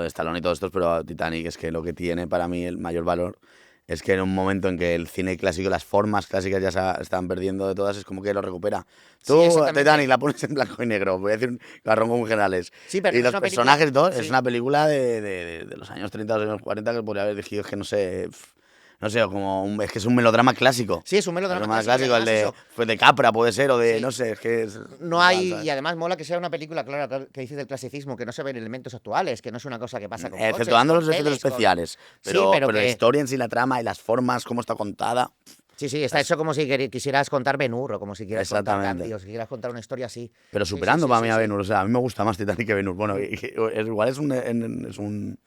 Stallone y todo esto, pero Titanic es que lo que tiene para mí el mayor valor es que en un momento en que el cine clásico, las formas clásicas ya se están perdiendo de todas, es como que lo recupera. Sí, Tú, exactamente. Titanic, la pones en blanco y negro, voy a decir un garrón con generales. Sí, pero Y es los una película- personajes y todo, sí. es una película de los años 30 o los años 40 que podría haber elegido, es que no sé, es que es un melodrama clásico. Sí, es un melodrama Clásico, el de, además eso. pues de Capra puede ser, o de, Sí. no sé, es que es... No hay, ¿sabes? y además mola que sea una película, claro, que dices del clasicismo, que no se ven elementos actuales, que no es una cosa que pasa con coches, Exceptuando con los efectos pelis, con- especiales. Sí, Pero, pero la que- historia en sí, la trama y las formas, cómo está contada. Sí, sí, está hecho como si quisieras contar Ben-Hur o como si quisieras contar Exactamente. Gandhi o si quisieras contar una historia así. Pero sí, superando sí, para sí, mí a sí. Ben-Hur. O sea, a mí me gusta más Titanic que Ben-Hur. Bueno, igual es un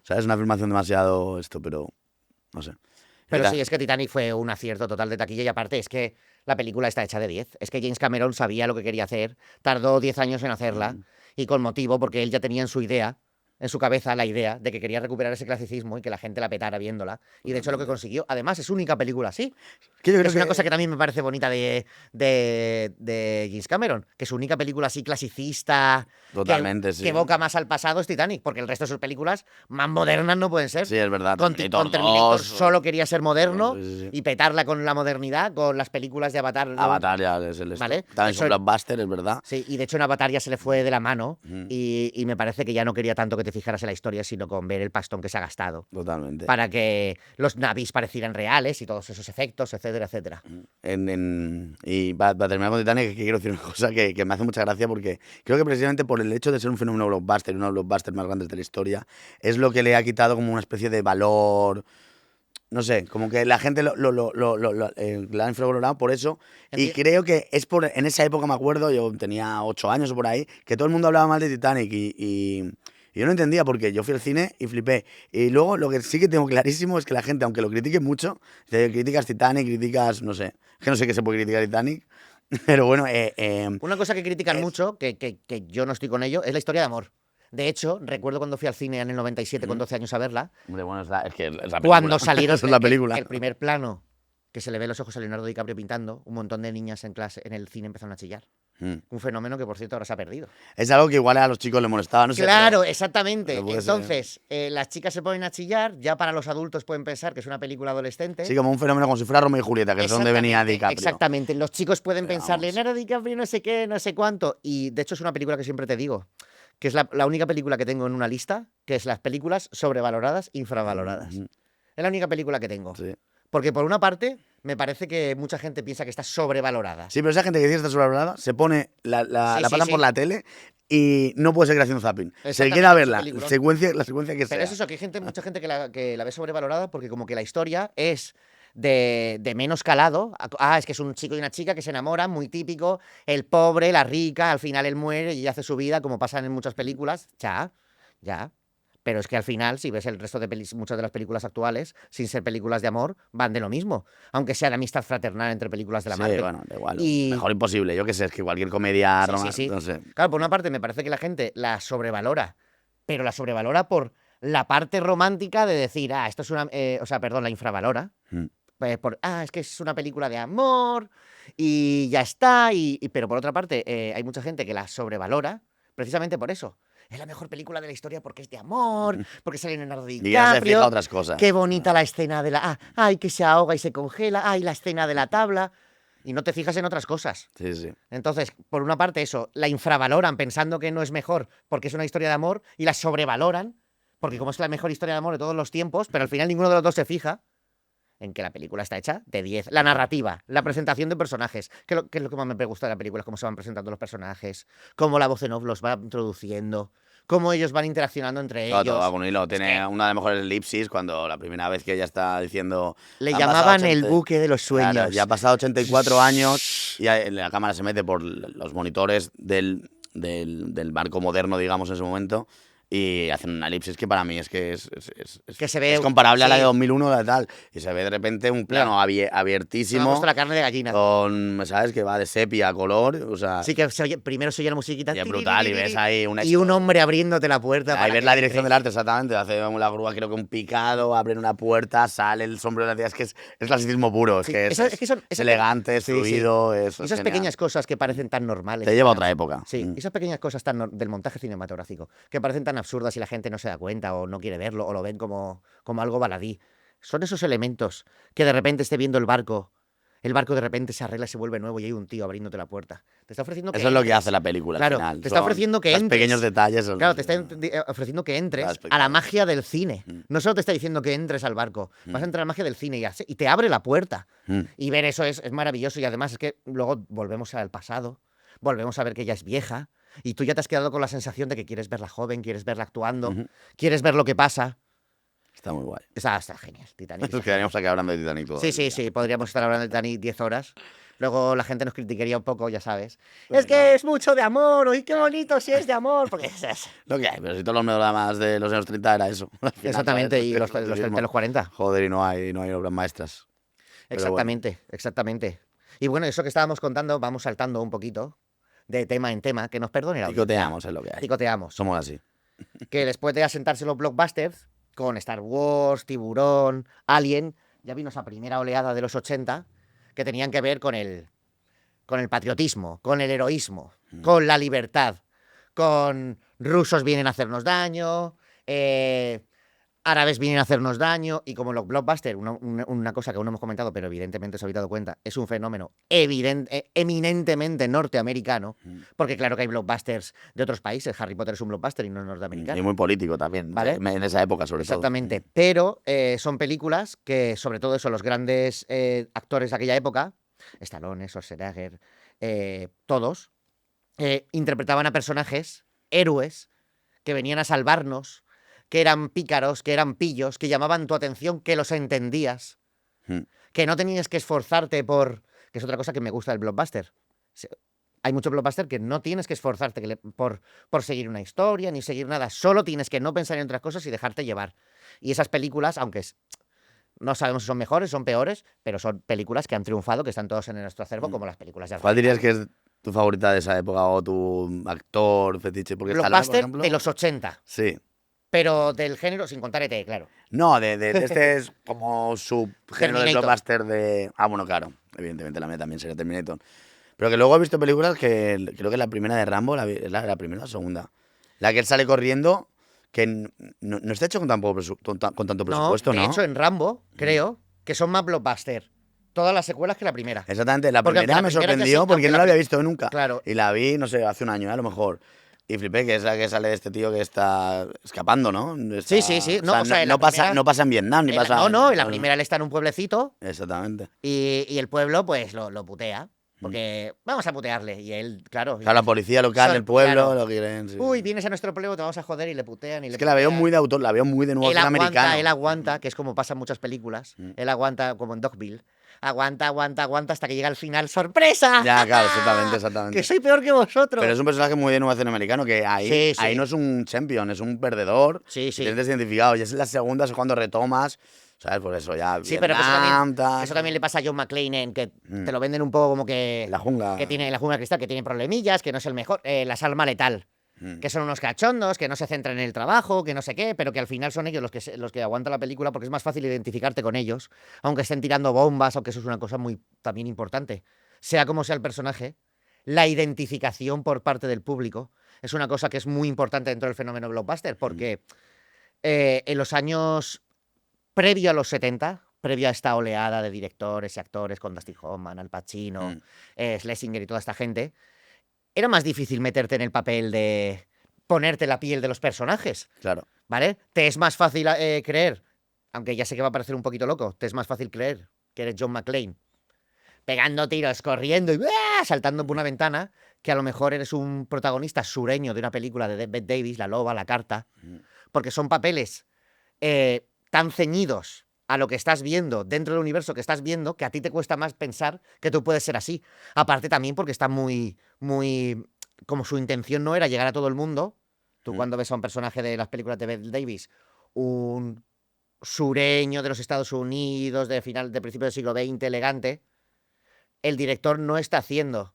¿Sabes? Es una afirmación demasiado esto, pero no sé. Pero Era- sí, es que Titanic fue un acierto total de taquilla y aparte es que la película está hecha de 10. Es que James Cameron sabía lo que quería hacer, tardó 10 años en hacerla y con motivo porque él ya tenía en su idea, en su cabeza la idea de que quería recuperar ese clasicismo y que la gente la petara viéndola. Y de hecho lo que consiguió. Además es su única película así. que yo Que creo es una cosa que también me parece bonita de James Cameron, que su única película así clasicista, Totalmente, sí. que evoca más al pasado es Titanic, porque el resto de sus películas más modernas no pueden ser. Sí, es verdad. Con Terminator Terminator 2, solo quería ser moderno sí, sí. y petarla con la modernidad, con las películas de Avatar. ¿no? Avatar ya es el esto. Vale, También es eso- un blockbuster, es verdad. Sí, y de hecho en Avatar ya se le fue de la mano Ujú. y me parece que ya no quería tanto que te fijaras en la historia, sino con ver el pastón que se ha gastado Totalmente. para que los navis parecieran reales y todos esos efectos, etcétera, etcétera. Y para terminar con Titanic, que quiero decir una cosa que me hace mucha gracia porque creo que precisamente por el hecho de ser un fenómeno blockbuster, uno de los blockbusters más grandes de la historia, es lo que le ha quitado como una especie de valor. No sé, como que la gente la ha infravalorado por eso. Y Enti- creo que es por. En esa época, me acuerdo, yo tenía 8 años o por ahí, que todo el mundo hablaba mal de Titanic y yo no entendía porque yo fui al cine y flipé. Y luego lo que sí que tengo clarísimo es que la gente, aunque lo critique mucho, criticas Titanic, criticas, no sé, es que no sé qué se puede criticar Titanic, pero bueno, Una cosa que critican es- mucho, que yo no estoy con ello, es la historia de amor. De hecho, recuerdo cuando fui al cine en el 97 con 12 años a verla, hombre, bueno, es que es la película. cuando salieron Eso es la película. el primer plano, que se le ve los ojos a Leonardo DiCaprio pintando, un montón de niñas en clase, en el cine empezaron a chillar. Mm. Un fenómeno que, por cierto, ahora se ha perdido. Es algo que igual a los chicos les molestaba, no sé. Claro, exactamente. pero puede ser. Entonces, las chicas se ponen a chillar, ya para los adultos pueden pensar que es una película adolescente. Sí, como un fenómeno como si fuera Romeo y Julieta, que es donde venía Exactamente, DiCaprio. Exactamente. Los chicos pueden Pero pensar, vamos. Leonardo DiCaprio no sé qué, no sé cuánto. Y de hecho es una película que siempre te digo, que es la única película que tengo en una lista, que es las películas sobrevaloradas, infravaloradas. Ujú. Es la única película que tengo. Sí. Porque por una parte, me parece que mucha gente piensa que está sobrevalorada. Sí, pero esa gente que dice que está sobrevalorada se pone, la Sí, sí, pasan sí. por la tele y no puede seguir haciendo zapping. Se Exactamente, quiere es un verla, peliculón. la secuencia que sea. Pero es eso, que hay gente, mucha gente que la ve sobrevalorada porque como que la historia es de menos calado. Es que es un chico y una chica que se enamoran, muy típico. El pobre, la rica, al final él muere y hace su vida, como pasan en muchas películas. Ya. Pero es que al final, si ves el resto de muchas de las películas actuales, sin ser películas de amor, van de lo mismo. Aunque sea de amistad fraternal entre películas de la Sí, Marvel. bueno, da igual. Y- Mejor imposible. Yo qué sé, es que cualquier comedia Sí, sí, sí. no sé. Claro, por una parte me parece que la gente la sobrevalora, pero la sobrevalora por la parte romántica de decir, esto es una. La infravalora. Mm. Es que es una película de amor y ya está. Pero por otra parte, hay mucha gente que la sobrevalora precisamente por eso. Es la mejor película de la historia porque es de amor, porque sale Leonardo Y ya se fija DiCaprio. otras cosas. Qué bonita la escena de la. Ay, que se ahoga y se congela. Ay, la escena de la tabla. Y no te fijas en otras cosas. Sí, sí. Entonces, por una parte, eso, la infravaloran pensando que no es mejor porque es una historia de amor y la sobrevaloran porque como es la mejor historia de amor de todos los tiempos, pero al final ninguno de los dos se fija en que la película está hecha de 10. La narrativa, la presentación de personajes, que es lo que más me gusta de la película, es cómo se van presentando los personajes, cómo la voz en off los va introduciendo, cómo ellos van interaccionando entre Todo, ellos. va con un hilo. Tiene que- una de las mejores elipsis cuando la primera vez que ella está diciendo. Le "Han pasado llamaban el 80". buque de los sueños. Claro, ya ha pasado 84 años y la cámara se mete por los monitores del barco moderno, digamos, en ese momento. Y hacen una elipsis que para mí es que es Que se ve- es comparable a la sí. de 2001, la tal. Y se ve de repente un plano Se me ha abiertísimo. puesto la carne de gallina. Con, ¿sabes? Que va de sepia a color. O sea, Sí, que primero se oye la musiquita. y es brutal. Y ves ahí una Y un hombre abriéndote la puerta. Ahí para ves que la dirección entre. del arte, exactamente. Hace la grúa, creo que un picado, abren una puerta, sale el sombrero de la tía. Es que es clasicismo puro. Es Sí, que es, es que son- es elegante, es sí, sí. fluido. Es Esas genial. pequeñas cosas que parecen tan normales. Te lleva a tan otra época. Sí, Mm. esas pequeñas cosas del montaje cinematográfico, que parecen tan absurdas y la gente no se da cuenta o no quiere verlo o lo ven como algo baladí. Son esos elementos que de repente esté viendo el barco de repente se arregla y se vuelve nuevo y hay un tío abriéndote la puerta. Te está ofreciendo que Eso es lo que entres. hace la película. Claro, al final. te está Son ofreciendo que los entres. pequeños detalles. Claro, te está ofreciendo que entres a la magia del cine. No solo te está diciendo que entres al barco, vas a entrar a la magia del cine y te abre la puerta. Mm. Y ver eso es maravilloso. Y además es que luego volvemos al pasado, volvemos a ver que ella es vieja. Y tú ya te has quedado con la sensación de que quieres verla joven, quieres verla actuando, Ujú. quieres ver lo que pasa. Está muy guay. Está genial, Titanic. Nos quedaríamos aquí hablando de Titanic todo. Sí, el sí, día. sí, podríamos estar hablando de Titanic 10 horas. Luego la gente nos criticaría un poco, ya sabes. Pues Es que es mucho de amor, uy, qué bonito si es de amor, porque Lo que hay, pero si todos los melodramas de los años 30 era eso. Al final, exactamente, ¿sabes? y los 30 y los 40. Joder, y no hay obras maestras. Pero bueno, Exactamente, exactamente. Y bueno, eso que estábamos contando, vamos saltando un poquito de tema en tema, que nos perdone la audiencia. picoteamos es lo que hay. Picoteamos. Somos así. Que después de asentarse los blockbusters, con Star Wars, Tiburón, Alien, ya vino esa primera oleada de los 80 que tenían que ver con el patriotismo, con el heroísmo, con la libertad, con rusos vienen a hacernos daño, árabes vienen a hacernos daño, y como los blockbusters, una cosa que aún no hemos comentado, pero evidentemente os habéis dado cuenta, es un fenómeno eminentemente norteamericano, porque claro que hay blockbusters de otros países, Harry Potter es un blockbuster y no es norteamericano. Y muy político también, ¿Vale? en esa época sobre Exactamente, todo. pero son películas que, sobre todo eso, los grandes actores de aquella época, Stallone, Schwarzenegger, todos, interpretaban a personajes, héroes, que venían a salvarnos, que eran pícaros, que eran pillos, que llamaban tu atención, que los entendías, que no tenías que esforzarte por... que es otra cosa que me gusta del blockbuster. Hay mucho blockbuster que no tienes que esforzarte por seguir una historia, ni seguir nada. Solo tienes que no pensar en otras cosas y dejarte llevar. Y esas películas, aunque no sabemos si son mejores, son peores, pero son películas que han triunfado, que están todos en nuestro acervo, como las películas de ¿Cuál dirías Argentina. que es tu favorita de esa época o tu actor fetiche? Porque Stallone, por Blockbuster ejemplo. de los 80, Sí. pero del género, sin contar ET, claro. No, de este es como subgénero de Terminator. blockbuster de... Ah, bueno, claro. Evidentemente la mía también sería Terminator. Pero que luego he visto películas que creo que la primera de Rambo, es la primera o la segunda. La que él sale corriendo, que no está hecho con con tanto No, presupuesto, de ¿no? hecho, en Rambo, creo que son más blockbuster todas las secuelas que la primera. Exactamente, la Porque aunque primera la me primera ya sorprendió sí, porque aunque no la la había pri- visto nunca. Claro. Y la vi, no sé, hace un año, a lo mejor. Y flipé, que es la que sale de este tío que está escapando, ¿no? Sí, sí, sí. O sea, en la primera- no pasa en Vietnam, ni en la- pasa... no, en la primera él está en un pueblecito Exactamente. y el pueblo, pues, lo putea. Porque vamos a putearle. Y él, claro. Claro, la policía local del pueblo claro. lo quieren... sí, Uy, sí. vienes a nuestro pueblo, te vamos a joder y le putean y Es le que la veo putean. muy de autor, la veo muy de nuevo Él actor americano. aguanta, que es como pasa en muchas películas. Él aguanta, como en Dogville. Aguanta hasta que llega al final. ¡Sorpresa! Ya, claro, exactamente. Que soy peor que vosotros. Pero es un personaje muy de nuevo americano que ahí, Sí, sí. ahí no es un champion, es un perdedor. Sí, sí. Te sientes identificado. Y es en la segunda, es cuando retomas, ¿sabes? Por eso ya. Sí, pero Vietnam, eso también le pasa a John McClane, en que te lo venden un poco como que... La jungla. Que tiene la jungla de cristal, que tiene problemillas, que no es el mejor. La Salma Letal. Que son unos cachondos, que no se centran en el trabajo, que no sé qué, pero que al final son ellos los que aguantan la película porque es más fácil identificarte con ellos, aunque estén tirando bombas, aunque eso es una cosa muy también importante. Sea como sea el personaje, la identificación por parte del público es una cosa que es muy importante dentro del fenómeno blockbuster, porque en los años previo a los 70, previo a esta oleada de directores y actores con Dustin Hoffman, Al Pacino, Schlesinger y toda esta gente, era más difícil meterte en el papel de ponerte la piel de los personajes, Claro. ¿vale? Te es más fácil creer, aunque ya sé que va a parecer un poquito loco, te es más fácil creer que eres John McClane pegando tiros, corriendo y saltando por una ventana, que a lo mejor eres un protagonista sureño de una película de Bette Davis, La Loba, La Carta, porque son papeles tan ceñidos a lo que estás viendo dentro del universo que estás viendo, que a ti te cuesta más pensar que tú puedes ser así. Aparte también porque está muy, como su intención no era llegar a todo el mundo. Tú cuando ves a un personaje de las películas de Bette Davis, un sureño de los Estados Unidos, de principio del siglo XX, elegante, el director no lo está haciendo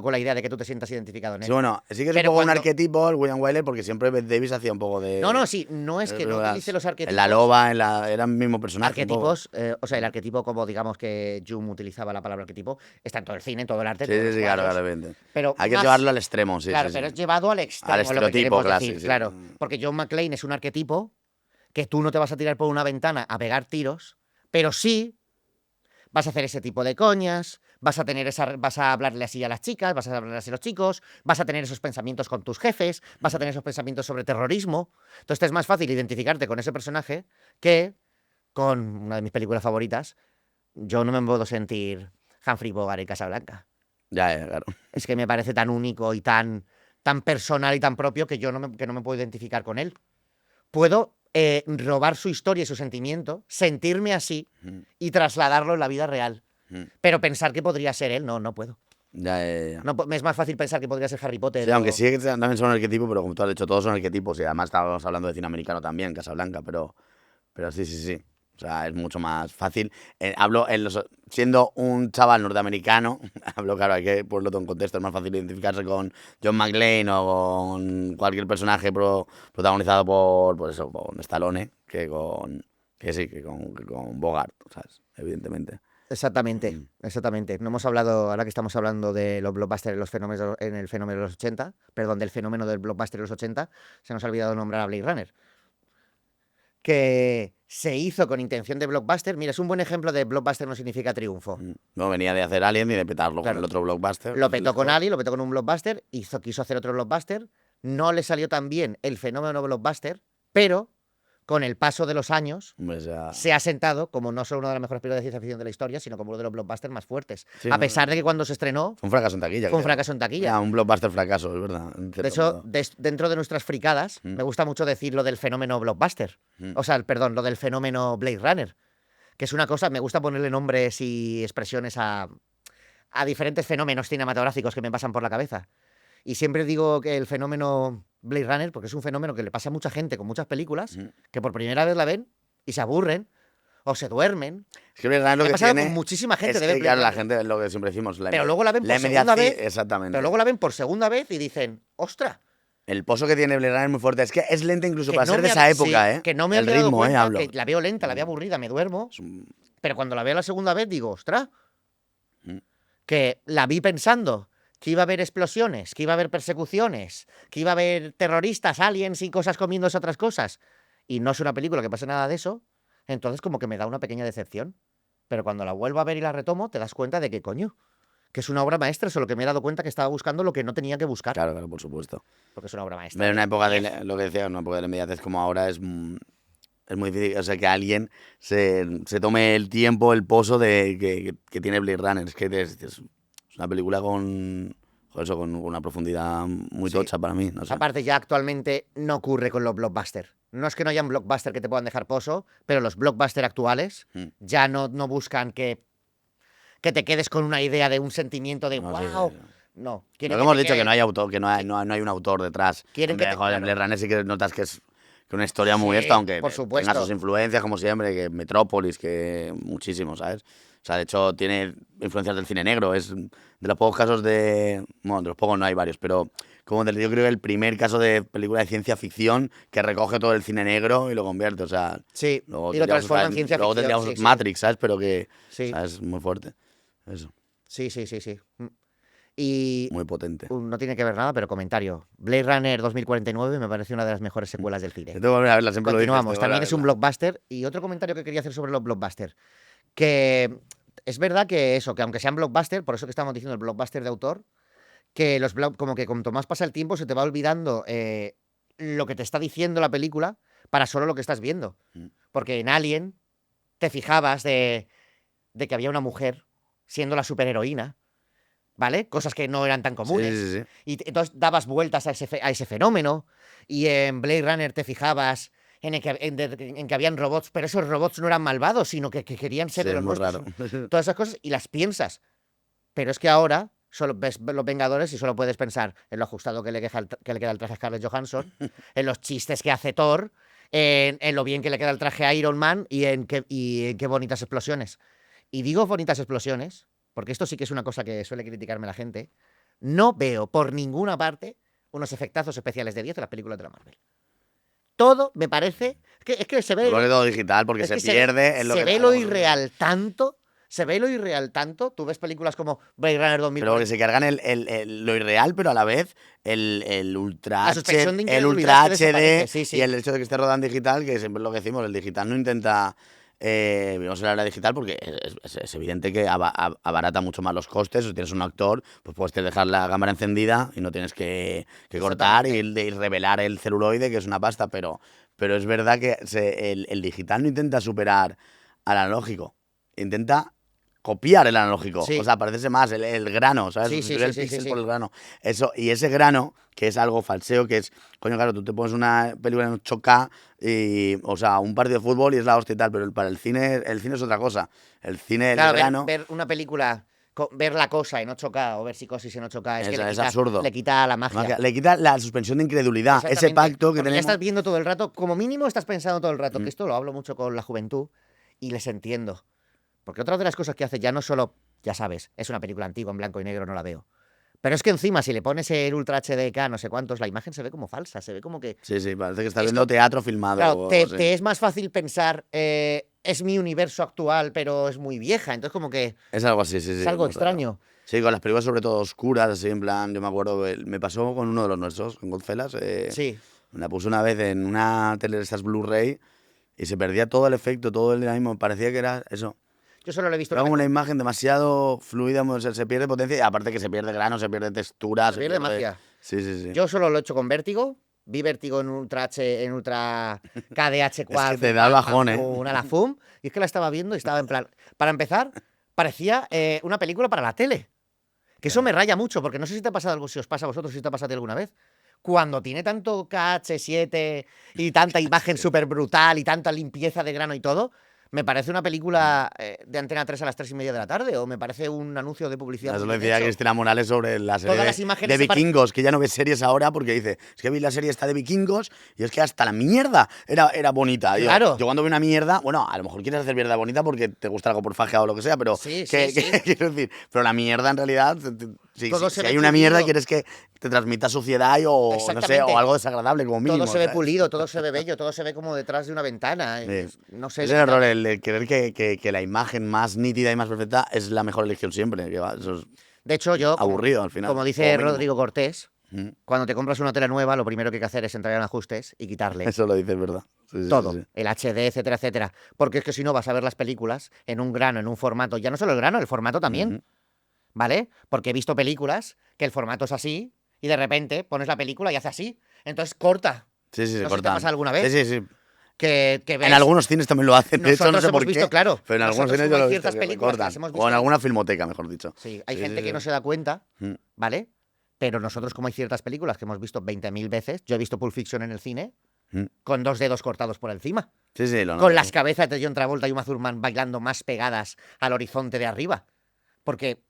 con la idea de que tú te sientas identificado en él. Sí, bueno, sí que es Pero un poco un cuando- arquetipo el William Wyler porque siempre Bette Davis hacía un poco de... No, sí, no es que no utilice los arquetipos. En La Loba, era el mismo personaje. un poco. Arquetipos, o sea, el arquetipo, como digamos que Jung utilizaba la palabra arquetipo, está en todo el cine, en todo el arte, Sí, todos los sí, claro, cuadros. claro, evidente. Pero Hay que más- llevarlo al extremo, sí. Claro, sí, pero sí. es llevado al extremo. Al es lo que estereotipo, queremos claro, decir, sí, sí. claro. Porque John McClane es un arquetipo que tú no te vas a tirar por una ventana a pegar tiros, pero sí vas a hacer ese tipo de coñas, vas a hablarle así a las chicas, vas a hablarle así a los chicos, vas a tener esos pensamientos con tus jefes, vas a tener esos pensamientos sobre terrorismo. Entonces te es más fácil identificarte con ese personaje que con una de mis películas favoritas. Yo no me puedo sentir Humphrey Bogart en Casablanca. Ya, claro. Es que me parece tan único y tan personal y tan propio que yo no me puedo identificar con él. Puedo robar su historia y su sentimiento, sentirme así y trasladarlo en la vida real. Pero pensar que podría ser él, no puedo. Ya. No, es más fácil pensar que podría ser Harry Potter. Sí, aunque sí que también son arquetipos, pero como tú has dicho, todos son arquetipos. Y además estábamos hablando de cine americano también, Casablanca, pero sí. O sea, es mucho más fácil. Hablo siendo un chaval norteamericano, hablo, claro, hay que ponerlo todo en contexto. Es más fácil identificarse con John McClane o con cualquier personaje protagonizado por Stallone que con Bogart, ¿sabes? Evidentemente. Exactamente. No hemos hablado, ahora que estamos hablando de los blockbusters en el fenómeno de los 80, perdón, del fenómeno del blockbuster de los 80, se nos ha olvidado nombrar a Blade Runner, que se hizo con intención de blockbuster. Mira, es un buen ejemplo de blockbuster no significa triunfo. No venía de hacer Alien ni de petarlo Claro. con el otro blockbuster. Lo petó con Alien, lo petó con un blockbuster, quiso hacer otro blockbuster, no le salió tan bien el fenómeno blockbuster, pero con el paso de los años se ha sentado como no solo una de las mejores películas de ciencia ficción de la historia, sino como uno de los blockbusters más fuertes. Sí, a pesar de que cuando se estrenó fue un fracaso en taquilla. Fue un fracaso en taquilla. Un blockbuster fracaso, es verdad. De hecho, dentro de nuestras fricadas, me gusta mucho decir lo del fenómeno blockbuster. O sea, perdón, lo del fenómeno Blade Runner. Que es una cosa, me gusta ponerle nombres y expresiones a diferentes fenómenos cinematográficos que me pasan por la cabeza. Y siempre digo que el fenómeno Blade Runner, porque es un fenómeno que le pasa a mucha gente con muchas películas, que por primera vez la ven y se aburren o se duermen. Es que Blade Runner lo que pasado tiene con muchísima gente es de ver que, claro, la gente, lo que siempre decimos, pero luego la ven por segunda vez. Exactamente. Pero luego la ven por segunda vez y dicen, ¡ostras! El pozo que tiene Blade Runner es muy fuerte. Es que es lenta incluso para ser de esa época, sí, Que no me el había dado ritmo, cuenta, hablo. que la veo lenta, la veo aburrida, me duermo. Pero cuando la veo la segunda vez digo, ¡ostras! Que la vi pensando que iba a haber explosiones, que iba a haber persecuciones, que iba a haber terroristas, aliens y cosas comiéndose otras cosas. Y no es una película que pase nada de eso, entonces como que me da una pequeña decepción. Pero cuando la vuelvo a ver y la retomo, te das cuenta de que, coño, que es una obra maestra, solo que me he dado cuenta que estaba buscando lo que no tenía que buscar. Claro, por supuesto. Porque es una obra maestra. Pero en una época de, lo que decía, en una época de la inmediatez como ahora es muy difícil, o sea, que alguien se tome el tiempo, el pozo que tiene Blade Runner. Es que es una película con una profundidad muy tocha para mí. No sé. Aparte, ya actualmente no ocurre con los blockbusters. No es que no hayan blockbusters que te puedan dejar pozo, pero los blockbusters actuales ya no buscan que te quedes con una idea de un sentimiento de wow. Sí. No. Lo que hemos dicho, que no hay autor, que no hay un autor detrás. Quieren que Blade Runner sí que notas que es una historia muy esta, aunque tenga sus influencias, como siempre, que Metrópolis, que muchísimo, ¿sabes? O sea, de hecho, tiene influencias del cine negro. Es de los pocos casos bueno, de los pocos no hay varios, pero yo creo que el primer caso de película de ciencia ficción que recoge todo el cine negro y lo convierte, o sea... Sí, y lo transforma en ciencia ficción. Luego tendríamos Matrix, ¿sabes? Pero que es muy fuerte. Eso. Sí. Y muy potente. No tiene que ver nada, pero comentario. Blade Runner 2049 me parece una de las mejores secuelas del cine. Tengo que volver a verla, siempre Continuamos. Lo dices, También es un blockbuster. Y otro comentario que quería hacer sobre los blockbusters. Que es verdad que eso, que aunque sean blockbuster, por eso que estamos diciendo el blockbuster de autor, que como que cuanto más pasa el tiempo se te va olvidando lo que te está diciendo la película para solo lo que estás viendo. Porque en Alien te fijabas de que había una mujer siendo la superheroína, ¿vale? Cosas que no eran tan comunes. Sí. Y entonces dabas vueltas a ese fenómeno. Y en Blade Runner te fijabas en que habían robots, pero esos robots no eran malvados, sino que querían ser de los nuestros. Todas esas cosas y las piensas. Pero es que ahora solo ves Los Vengadores y solo puedes pensar en lo ajustado que le queda el traje a Scarlett Johansson, en los chistes que hace Thor, en lo bien que le queda el traje a Iron Man y en qué bonitas explosiones. Y digo bonitas explosiones, porque esto sí que es una cosa que suele criticarme la gente. No veo por ninguna parte unos efectazos especiales de 10 de las películas de la Marvel. Todo me parece... Es que se ve... Porque todo digital, porque se pierde... Se ve lo irreal tanto... Tú ves películas como Blade Runner 2000. Pero que se cargan lo irreal, pero a la vez el ultra HD y el hecho de que esté rodando digital, que siempre es lo que decimos, el digital no intenta... vivimos en la era digital porque es evidente que abarata mucho más los costes. Si tienes un actor, pues puedes dejar la cámara encendida y no tienes que cortar y revelar el celuloide, que es una pasta, pero es verdad que el digital no intenta superar al analógico, intenta copiar el analógico. Sí. O sea, parecerse más, el grano, ¿sabes? Sí, sí, Sustituir sí, el sí, píxel sí, por sí. el grano. Eso, y ese grano, que es algo falseo, que es, coño, claro, tú te pones una película en 8K y, o sea, un partido de fútbol y es la hostia y tal, pero para el cine es otra cosa. El cine, el Claro, grano, ver una película, ver La Cosa en 8K o ver Psicosis en 8K, es que es absurdo. le quita la magia. Le quita la suspensión de incredulidad, ese Exactamente, pacto que porque ya tenemos. estás viendo todo el rato, como mínimo estás pensando todo el rato, que Mm. esto lo hablo mucho con la juventud y les entiendo. Porque otra de las cosas que hace ya no solo, ya sabes, es una película antigua en blanco y negro, no la veo. Pero es que encima, si le pones el Ultra HDK, no sé cuántos, la imagen se ve como falsa, se ve como que... Sí, sí, parece que estás Es viendo teatro filmado Claro, o algo así. te es más fácil pensar, es mi universo actual, pero es muy vieja. Entonces, como que Es algo así, sí, sí. es algo muy raro. extraño. Sí, con las películas sobre todo oscuras, así en plan, yo me acuerdo, me pasó con uno de los nuestros, con Goodfellas, Sí. me la puse una vez en una tele de estas Blu-ray y se perdía todo el efecto, todo el dinamismo, parecía que era eso. Yo solo lo he visto Era una como una vez. imagen demasiado fluida, se pierde potencia y aparte que se pierde grano, se pierde textura, Se pierde magia. Sí, sí, sí. Yo solo lo he hecho con Vértigo. Vi Vértigo en Ultra H, en Ultra KDH Es que te da el bajón, ¿eh? Una la FUM. Y es que la estaba viendo y estaba en plan. Para empezar, parecía una película para la tele. Que eso me raya mucho, porque no sé si te ha pasado algo, si os pasa a vosotros, si te ha pasado a ti alguna vez. Cuando tiene tanto KH7 y tanta imagen súper brutal y tanta limpieza de grano y todo, me parece una película de Antena 3 a las 3:30 de la tarde, o me parece un anuncio de publicidad. Eso muy lo bien decía hecho. Cristina Morales sobre la serie Todas las de imágenes Vikingos, que ya no ves series ahora porque dice, es que vi la serie esta de Vikingos y es que hasta la mierda era bonita. Claro. Yo cuando veo una mierda, bueno, a lo mejor quieres hacer mierda bonita porque te gusta algo por faja o lo que sea, pero Sí, que, sí, sí. quiero decir, pero la mierda en realidad, si Todo se ve hay una mierda pulido. quieres que te transmita suciedad o no sé, Exactamente. o algo desagradable como mínimo. Todo se ve ¿sabes? pulido, todo se ve bello, todo se ve como detrás de una ventana. Sí. No sé. Es el error, el de creer que la imagen más nítida y más perfecta es la mejor elección siempre. Eso es De hecho, yo, aburrido al final. como dice como mínimo. Rodrigo Cortés, Mm. cuando te compras una tele nueva, lo primero que hay que hacer es entrar en ajustes y quitarle Eso lo dices, ¿verdad? Sí, sí, todo, sí, sí. el HD, etcétera, etcétera. Porque es que si no vas a ver las películas en un grano, en un formato, ya no solo el grano, el formato también, Ujú. ¿vale? Porque he visto películas que el formato es así y de repente pones la película y hace así. Entonces corta. Sí, sí, se No sé si te ha cortan. pasado alguna vez. Sí, sí, sí. Que ves. En algunos cines también lo hacen. De hecho, no Nosotros sé hemos por visto, qué. claro. Pero en algunos Nosotros cines como yo hay lo he ciertas visto que películas que cortan. las hemos O visto en alguna filmoteca, mejor dicho. Sí, hay Sí, gente sí, que sí. no se da cuenta, Mm. ¿vale? Pero nosotros, como hay ciertas películas que hemos visto 20.000 veces, yo he visto Pulp Fiction en el cine Mm. con 2 dedos cortados por encima, Sí, sí, lo con noto. las cabezas de John Travolta y Uma Thurman bailando más pegadas al horizonte de arriba. Porque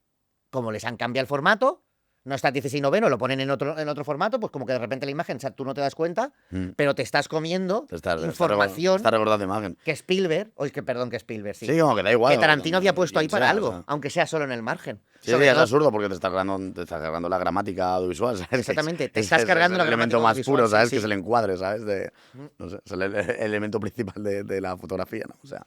como les han cambiado el formato, no está 16:9, lo ponen en otro formato, pues como que de repente la imagen, o sea, tú no te das cuenta, Mm. pero te estás comiendo Está información recordando imagen. que Spielberg, perdón, que Spielberg, sí, Sí, como que da igual. que Tarantino había puesto ahí quien para sea, algo, o sea. aunque sea solo en el margen. Sí, Sobre sí, es todo- absurdo porque te estás cargando la gramática audiovisual, ¿sabes? Exactamente, te Es estás cargando el la elemento gramática más puro, audiovisual, sí, ¿sabes? sí. Que es el encuadre, ¿sabes? Mm. No sé, es el elemento principal de la fotografía, ¿no? O sea,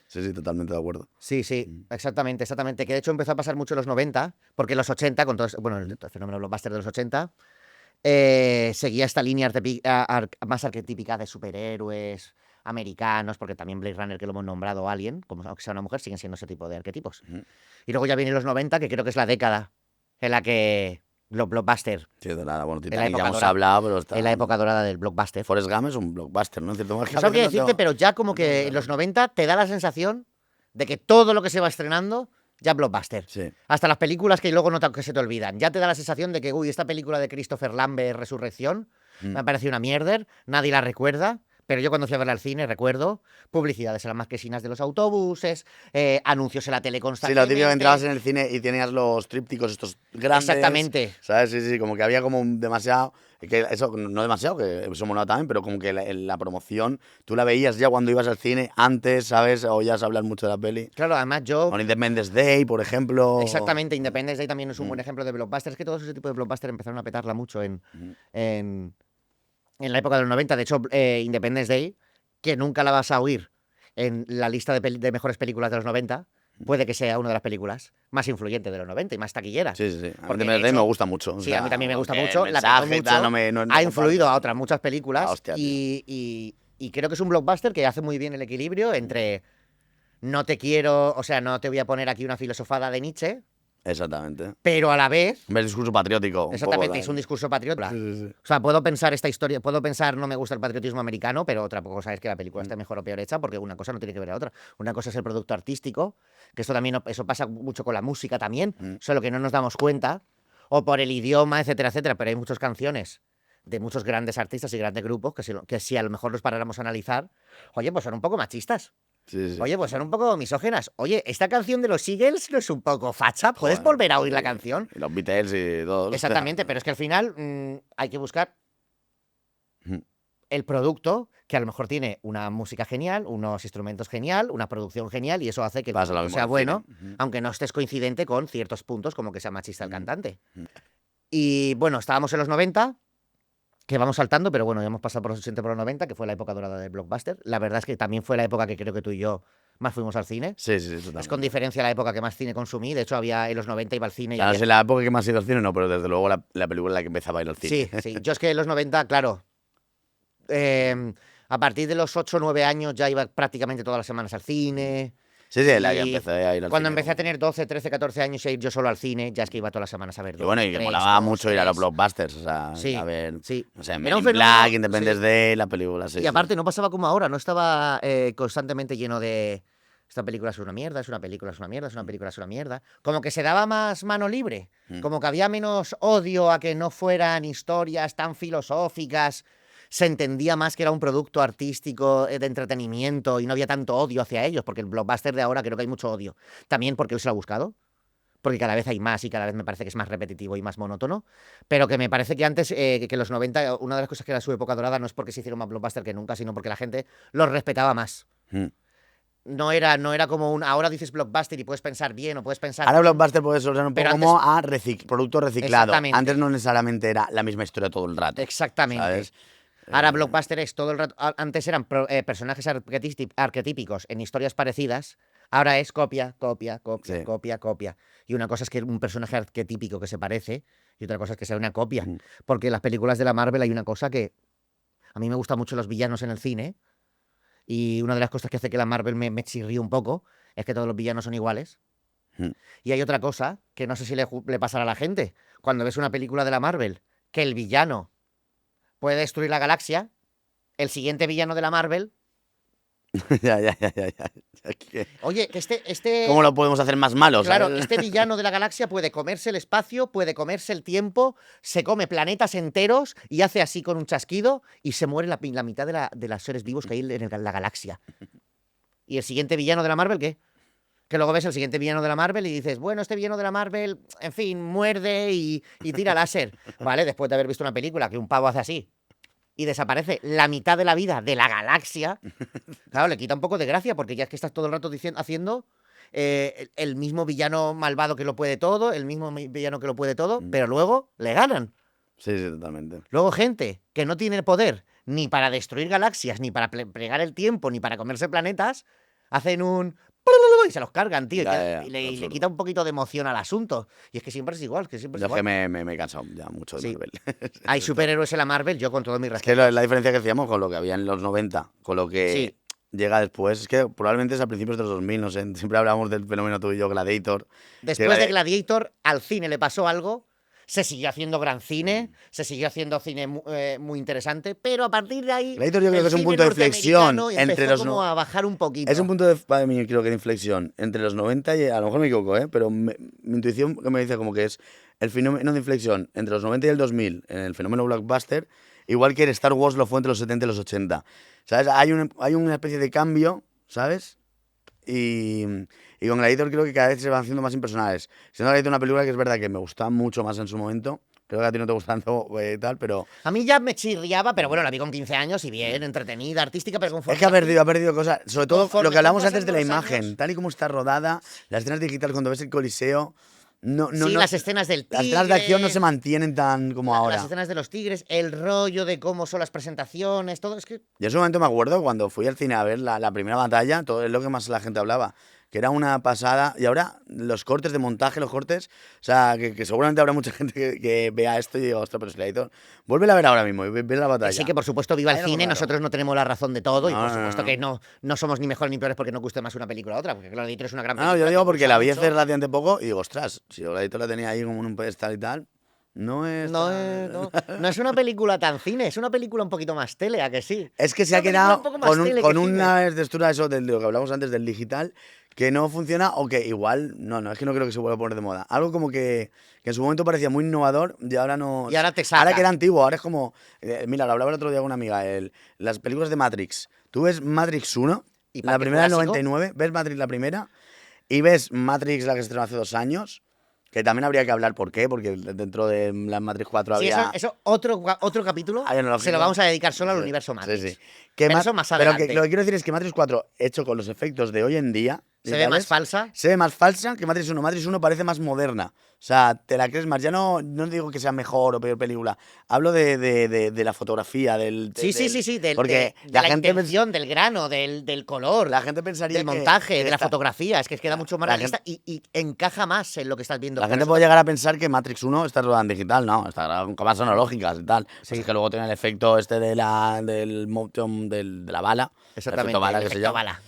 sí, sí, totalmente de acuerdo. Sí, sí, exactamente, exactamente. Que de hecho empezó a pasar mucho en los 90, porque en los 80, con todo, bueno, el fenómeno blockbuster de los 80, seguía esta línea más arquetípica de superhéroes americanos, porque también Blade Runner, que lo hemos nombrado, Alien, como aunque sea una mujer, siguen siendo ese tipo de arquetipos. Ujú. Y luego ya vienen los 90, que creo que es la década en la que los blockbuster, Sí, de nada, bueno, la Titanic ya época hemos dorada. hablado, pero está... en la época dorada del blockbuster. Forrest Gump es un blockbuster, ¿no? En cierto modo. No sabría decirte, pero ya como que en los 90 te da la sensación de que todo lo que se va estrenando ya es blockbuster. Sí. Hasta las películas que luego no que se te olvidan. Ya te da la sensación de que, uy, esta película de Christopher Lambert, Resurrección, me ha parecido una mierda, nadie la recuerda. Pero yo cuando fui a verla al cine recuerdo publicidades en las marquesinas de los autobuses, anuncios en la tele Sí, constantemente. lo típico que entrabas en el cine y tenías los trípticos estos grandes. Exactamente. ¿Sabes? Sí, sí, como que había como demasiado. Que eso, no demasiado, que eso molaba también, pero como que la promoción tú la veías ya cuando ibas al cine, antes, ¿sabes? Oías hablar mucho de la peli. Claro, además yo... Con Independence Day, por ejemplo. Exactamente, Independence Day también es un buen ejemplo de blockbuster. Es que todo ese tipo de blockbuster empezaron a petarla mucho en la época de los 90. De hecho, Independence Day, que nunca la vas a oír en la lista de mejores películas de los 90, puede que sea una de las películas más influyentes de los 90 y más taquilleras. Sí, sí, sí. A mí Porque, Independence de Day me hecho, gusta mucho. O Sí, a sea, mí también me gusta que el mucho. La mensaje tengo y tal, mucho, no ha comparto. influido a otras muchas películas Ah, hostia, tío. y creo que es un blockbuster que hace muy bien el equilibrio entre no te quiero, o sea, no te voy a poner aquí una filosofada de Nietzsche, Exactamente. pero a la vez, El discurso patriótico. exactamente, es un discurso patriota. Sí. O sea, puedo pensar esta historia, puedo pensar no me gusta el patriotismo americano, pero otra cosa es que la película esté mejor o peor hecha, porque una cosa no tiene que ver a la otra. Una cosa es el producto artístico, que esto también, eso pasa mucho con la música también, solo que no nos damos cuenta, o por el idioma, etcétera, etcétera, pero hay muchas canciones de muchos grandes artistas y grandes grupos que si a lo mejor los paráramos a analizar, oye, pues son un poco machistas. Sí. Oye, pues son un poco misógenas. Oye, esta canción de los Eagles no es un poco facha. ¿Puedes volver a oír la canción? Y los Beatles y todo. Exactamente, pero es que al final hay que buscar Ujú. el producto que a lo mejor tiene una música genial, unos instrumentos genial, una producción genial y eso hace que el Pasa lo producto mismo sea en el bueno, cine. Ujú. aunque no estés coincidente con ciertos puntos como que sea machista el Ujú. cantante. Ujú. Y bueno, estábamos en los 90, que vamos saltando, pero bueno, ya hemos pasado por los 80, por los 90, que fue la época dorada del blockbuster. La verdad es que también fue la época que creo que tú y yo más fuimos al cine. Sí, Es con totalmente. diferencia la época que más cine consumí. De hecho, había en los 90 iba al cine y Claro, había... no sé la época que más he ido al cine, no, pero desde luego la película en la que empezaba a ir al cine. Sí, sí. Yo es que en los 90, claro, a partir de los 8 o 9 años ya iba prácticamente todas las semanas al cine. Sí, la que Y empecé a ir al cuando cine. empecé a tener 12, 13, 14 años y a ir yo solo al cine, ya es que iba todas las semanas a ver Y bueno, y que molaba mucho ir a los blockbusters, o sea, Sí, a ver, sí. no sé, Era Men un in fenómeno, Black, Independence sí. Day, la película, sí. Y aparte no pasaba como ahora, no estaba constantemente lleno de esta película es una mierda, es una película, es una mierda, es una película, es una mierda. Como que se daba más mano libre, como que había menos odio a que no fueran historias tan filosóficas, se entendía más que era un producto artístico de entretenimiento y no había tanto odio hacia ellos, porque el blockbuster de ahora creo que hay mucho odio. También porque hoy se lo ha buscado. Porque cada vez hay más y cada vez me parece que es más repetitivo y más monótono, pero que me parece que antes, que los 90, una de las cosas que era su época dorada no es porque se hicieron más blockbuster que nunca, sino porque la gente los respetaba más. Mm. No era como un, ahora dices blockbuster y puedes pensar bien o puedes pensar... Ahora blockbuster puede ser un Pero poco como a producto reciclado. Exactamente. Antes no necesariamente era la misma historia todo el rato. Exactamente. ¿Sabes? Ahora blockbuster es todo el rato... Antes eran personajes arquetípicos en historias parecidas, ahora es copia, copia, copia, Sí. copia, copia. Y una cosa es que un personaje arquetípico que se parece y otra cosa es que sea una copia. Porque en las películas de la Marvel hay una cosa que... A mí me gustan mucho los villanos en el cine y una de las cosas que hace que la Marvel me chirríe un poco es que todos los villanos son iguales. Y hay otra cosa que no sé si le pasará a la gente. Cuando ves una película de la Marvel, que el villano puede destruir la galaxia, el siguiente villano de la Marvel... Ya. Oye, que este... ¿Cómo lo podemos hacer más malo? Claro, ¿sabes? este villano de la galaxia puede comerse el espacio, puede comerse el tiempo, se come planetas enteros y hace así con un chasquido y se muere la mitad de los seres vivos que hay en la galaxia. ¿Y el siguiente villano de la Marvel qué? Que luego ves el siguiente villano de la Marvel y dices, bueno, este villano de la Marvel, en fin, muerde y tira láser. ¿Vale? Después de haber visto una película que un pavo hace así y desaparece la mitad de la vida de la galaxia, claro, le quita un poco de gracia porque ya es que estás todo el rato haciendo el mismo villano malvado que lo puede todo, el mismo villano que lo puede todo, pero luego le ganan. Sí, totalmente. Luego gente que no tiene poder ni para destruir galaxias, ni para plegar el tiempo, ni para comerse planetas, hacen un... y se los cargan, tío, y le quita un poquito de emoción al asunto. Y es que siempre es igual, es que siempre es Yo igual. que me he cansado ya mucho de Sí. Marvel. Hay superhéroes en la Marvel, yo con todo mi Es respeto. que la diferencia que decíamos con lo que había en los 90, con lo que Sí. llega después, es que probablemente es a principios de los 2000, no sé, siempre hablábamos del fenómeno tú y yo, Gladiator. Después de Gladiator, al cine le pasó algo. Se siguió haciendo gran cine, se siguió haciendo cine muy interesante, pero a partir de ahí. Gladiator yo creo el que es un cine punto de inflexión norteamericano entre empezó los como a bajar un poquito. Es un punto de, para mí, creo que de inflexión entre los 90 y, a lo mejor me equivoco, pero mi intuición que me dice como que es el fenómeno de inflexión entre los 90 y el 2000 en el fenómeno blockbuster, igual que en Star Wars lo fue entre los 70 y los 80. ¿Sabes? Hay una especie de cambio, ¿sabes? Y con Gladiator creo que cada vez se van haciendo más impersonales. Siendo Gladiator una película que es verdad que me gustaba mucho más en su momento. Creo que a ti no te gusta tanto tal, pero... A mí ya me chirriaba, pero bueno, la vi con 15 años y bien, entretenida, artística, pero conforme... Es que ha perdido cosas. Sobre todo Conforme lo que hablamos van antes de la pasando los imagen, años. tal y como está rodada, las escenas digitales cuando ves el Coliseo... sí, las escenas del tigre... Las escenas de acción no se mantienen tan como ahora. Las escenas de los tigres, el rollo de cómo son las presentaciones, todo es que... Yo en ese momento me acuerdo cuando fui al cine a ver la primera batalla, todo es lo que más la gente hablaba. que era una pasada. Y ahora los cortes de montaje, o sea, que seguramente habrá mucha gente que vea esto y diga, ostras, pero si la hizo. Vuélvela a ver ahora mismo y ve la batalla. Sí, que por supuesto viva el Hay algo cine, raro. nosotros no tenemos la razón de todo y No, por no, supuesto no. que no somos ni mejores ni peores porque nos guste más una película a otra, porque Gladiator es una gran No, película. yo que digo porque gusta la vi mucho. hace relativamente poco y digo, ostras, si Gladiator la tenía ahí como en un pedestal y tal, no es. No tan- es, no es una película tan cine, es una película un poquito más tele, ¿a que sí? Es que se Una ha película quedado un poco más con, tele con que cine. una textura eso de lo que hablamos antes del digital que no funciona o que igual, no, es que no creo que se vuelva a poner de moda. Algo como que en su momento parecía muy innovador y ahora no. Y ahora te saca. Ahora que era antiguo, ahora es como. Mira, lo hablaba el otro día con una amiga, las películas de Matrix. Tú ves Matrix 1, ¿Y la Parque primera del Jurásico? 99, ves Matrix la primera y ves Matrix la que se estrenó hace 2 años, que también habría que hablar por qué, porque dentro de la Matrix 4 Sí, había. eso otro capítulo Hay analógico. se lo vamos a dedicar solo al Sí, universo Matrix. Sí, sí. Pero eso más Pero adelante. que lo que quiero decir es que Matrix 4, hecho con los efectos de hoy en día, Se ve más digitales, falsa. se ve más falsa que Matrix 1. Matrix 1 parece más moderna. O sea, te la crees más. Ya no digo que sea mejor o peor película. Hablo de la fotografía, Sí. Porque De la la gente intención, del grano, del color, la gente pensaría del que montaje, de la esta- fotografía. Es que queda mucho más la realista y encaja más en lo que estás viendo. La Por gente eso puede llegar a pensar que Matrix 1 está rodada en digital, no, está rodada con cámaras analógicas y tal. Sí. Pues es que luego tiene el efecto este del motion de la bala. El Exactamente, efecto bala el que se efecto llama. bala.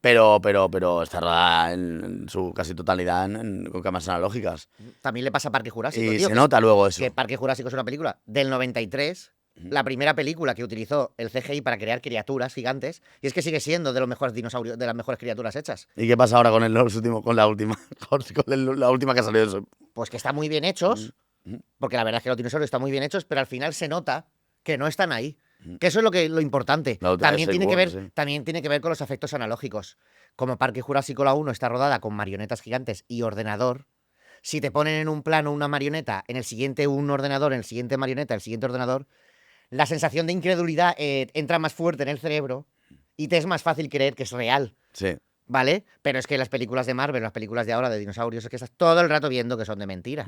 Pero está rodada en su casi totalidad con cámaras analógicas. También le pasa a Parque Jurásico, Y tío. se nota luego eso. Que Parque Jurásico es una película del 93, la primera película que utilizó el CGI para crear criaturas gigantes, y es que sigue siendo de los mejores dinosaurios, de las mejores criaturas hechas. ¿Y qué pasa ahora con la última? La última que ha salido eso. Pues que están muy bien hechos, porque la verdad es que los dinosaurios están muy bien hechos, pero al final se nota que no están ahí. Que eso es lo importante. La otra También es tiene, que ver, World, sí. también tiene que ver con los efectos analógicos. Como Parque Jurásico la 1 está rodada con marionetas gigantes y ordenador, si te ponen en un plano una marioneta, en el siguiente un ordenador, en el siguiente marioneta, en el siguiente ordenador, la sensación de incredulidad entra más fuerte en el cerebro y te es más fácil creer que es real, Sí. ¿vale? Pero es que las películas de Marvel, las películas de ahora de dinosaurios, es que estás todo el rato viendo que son de mentira.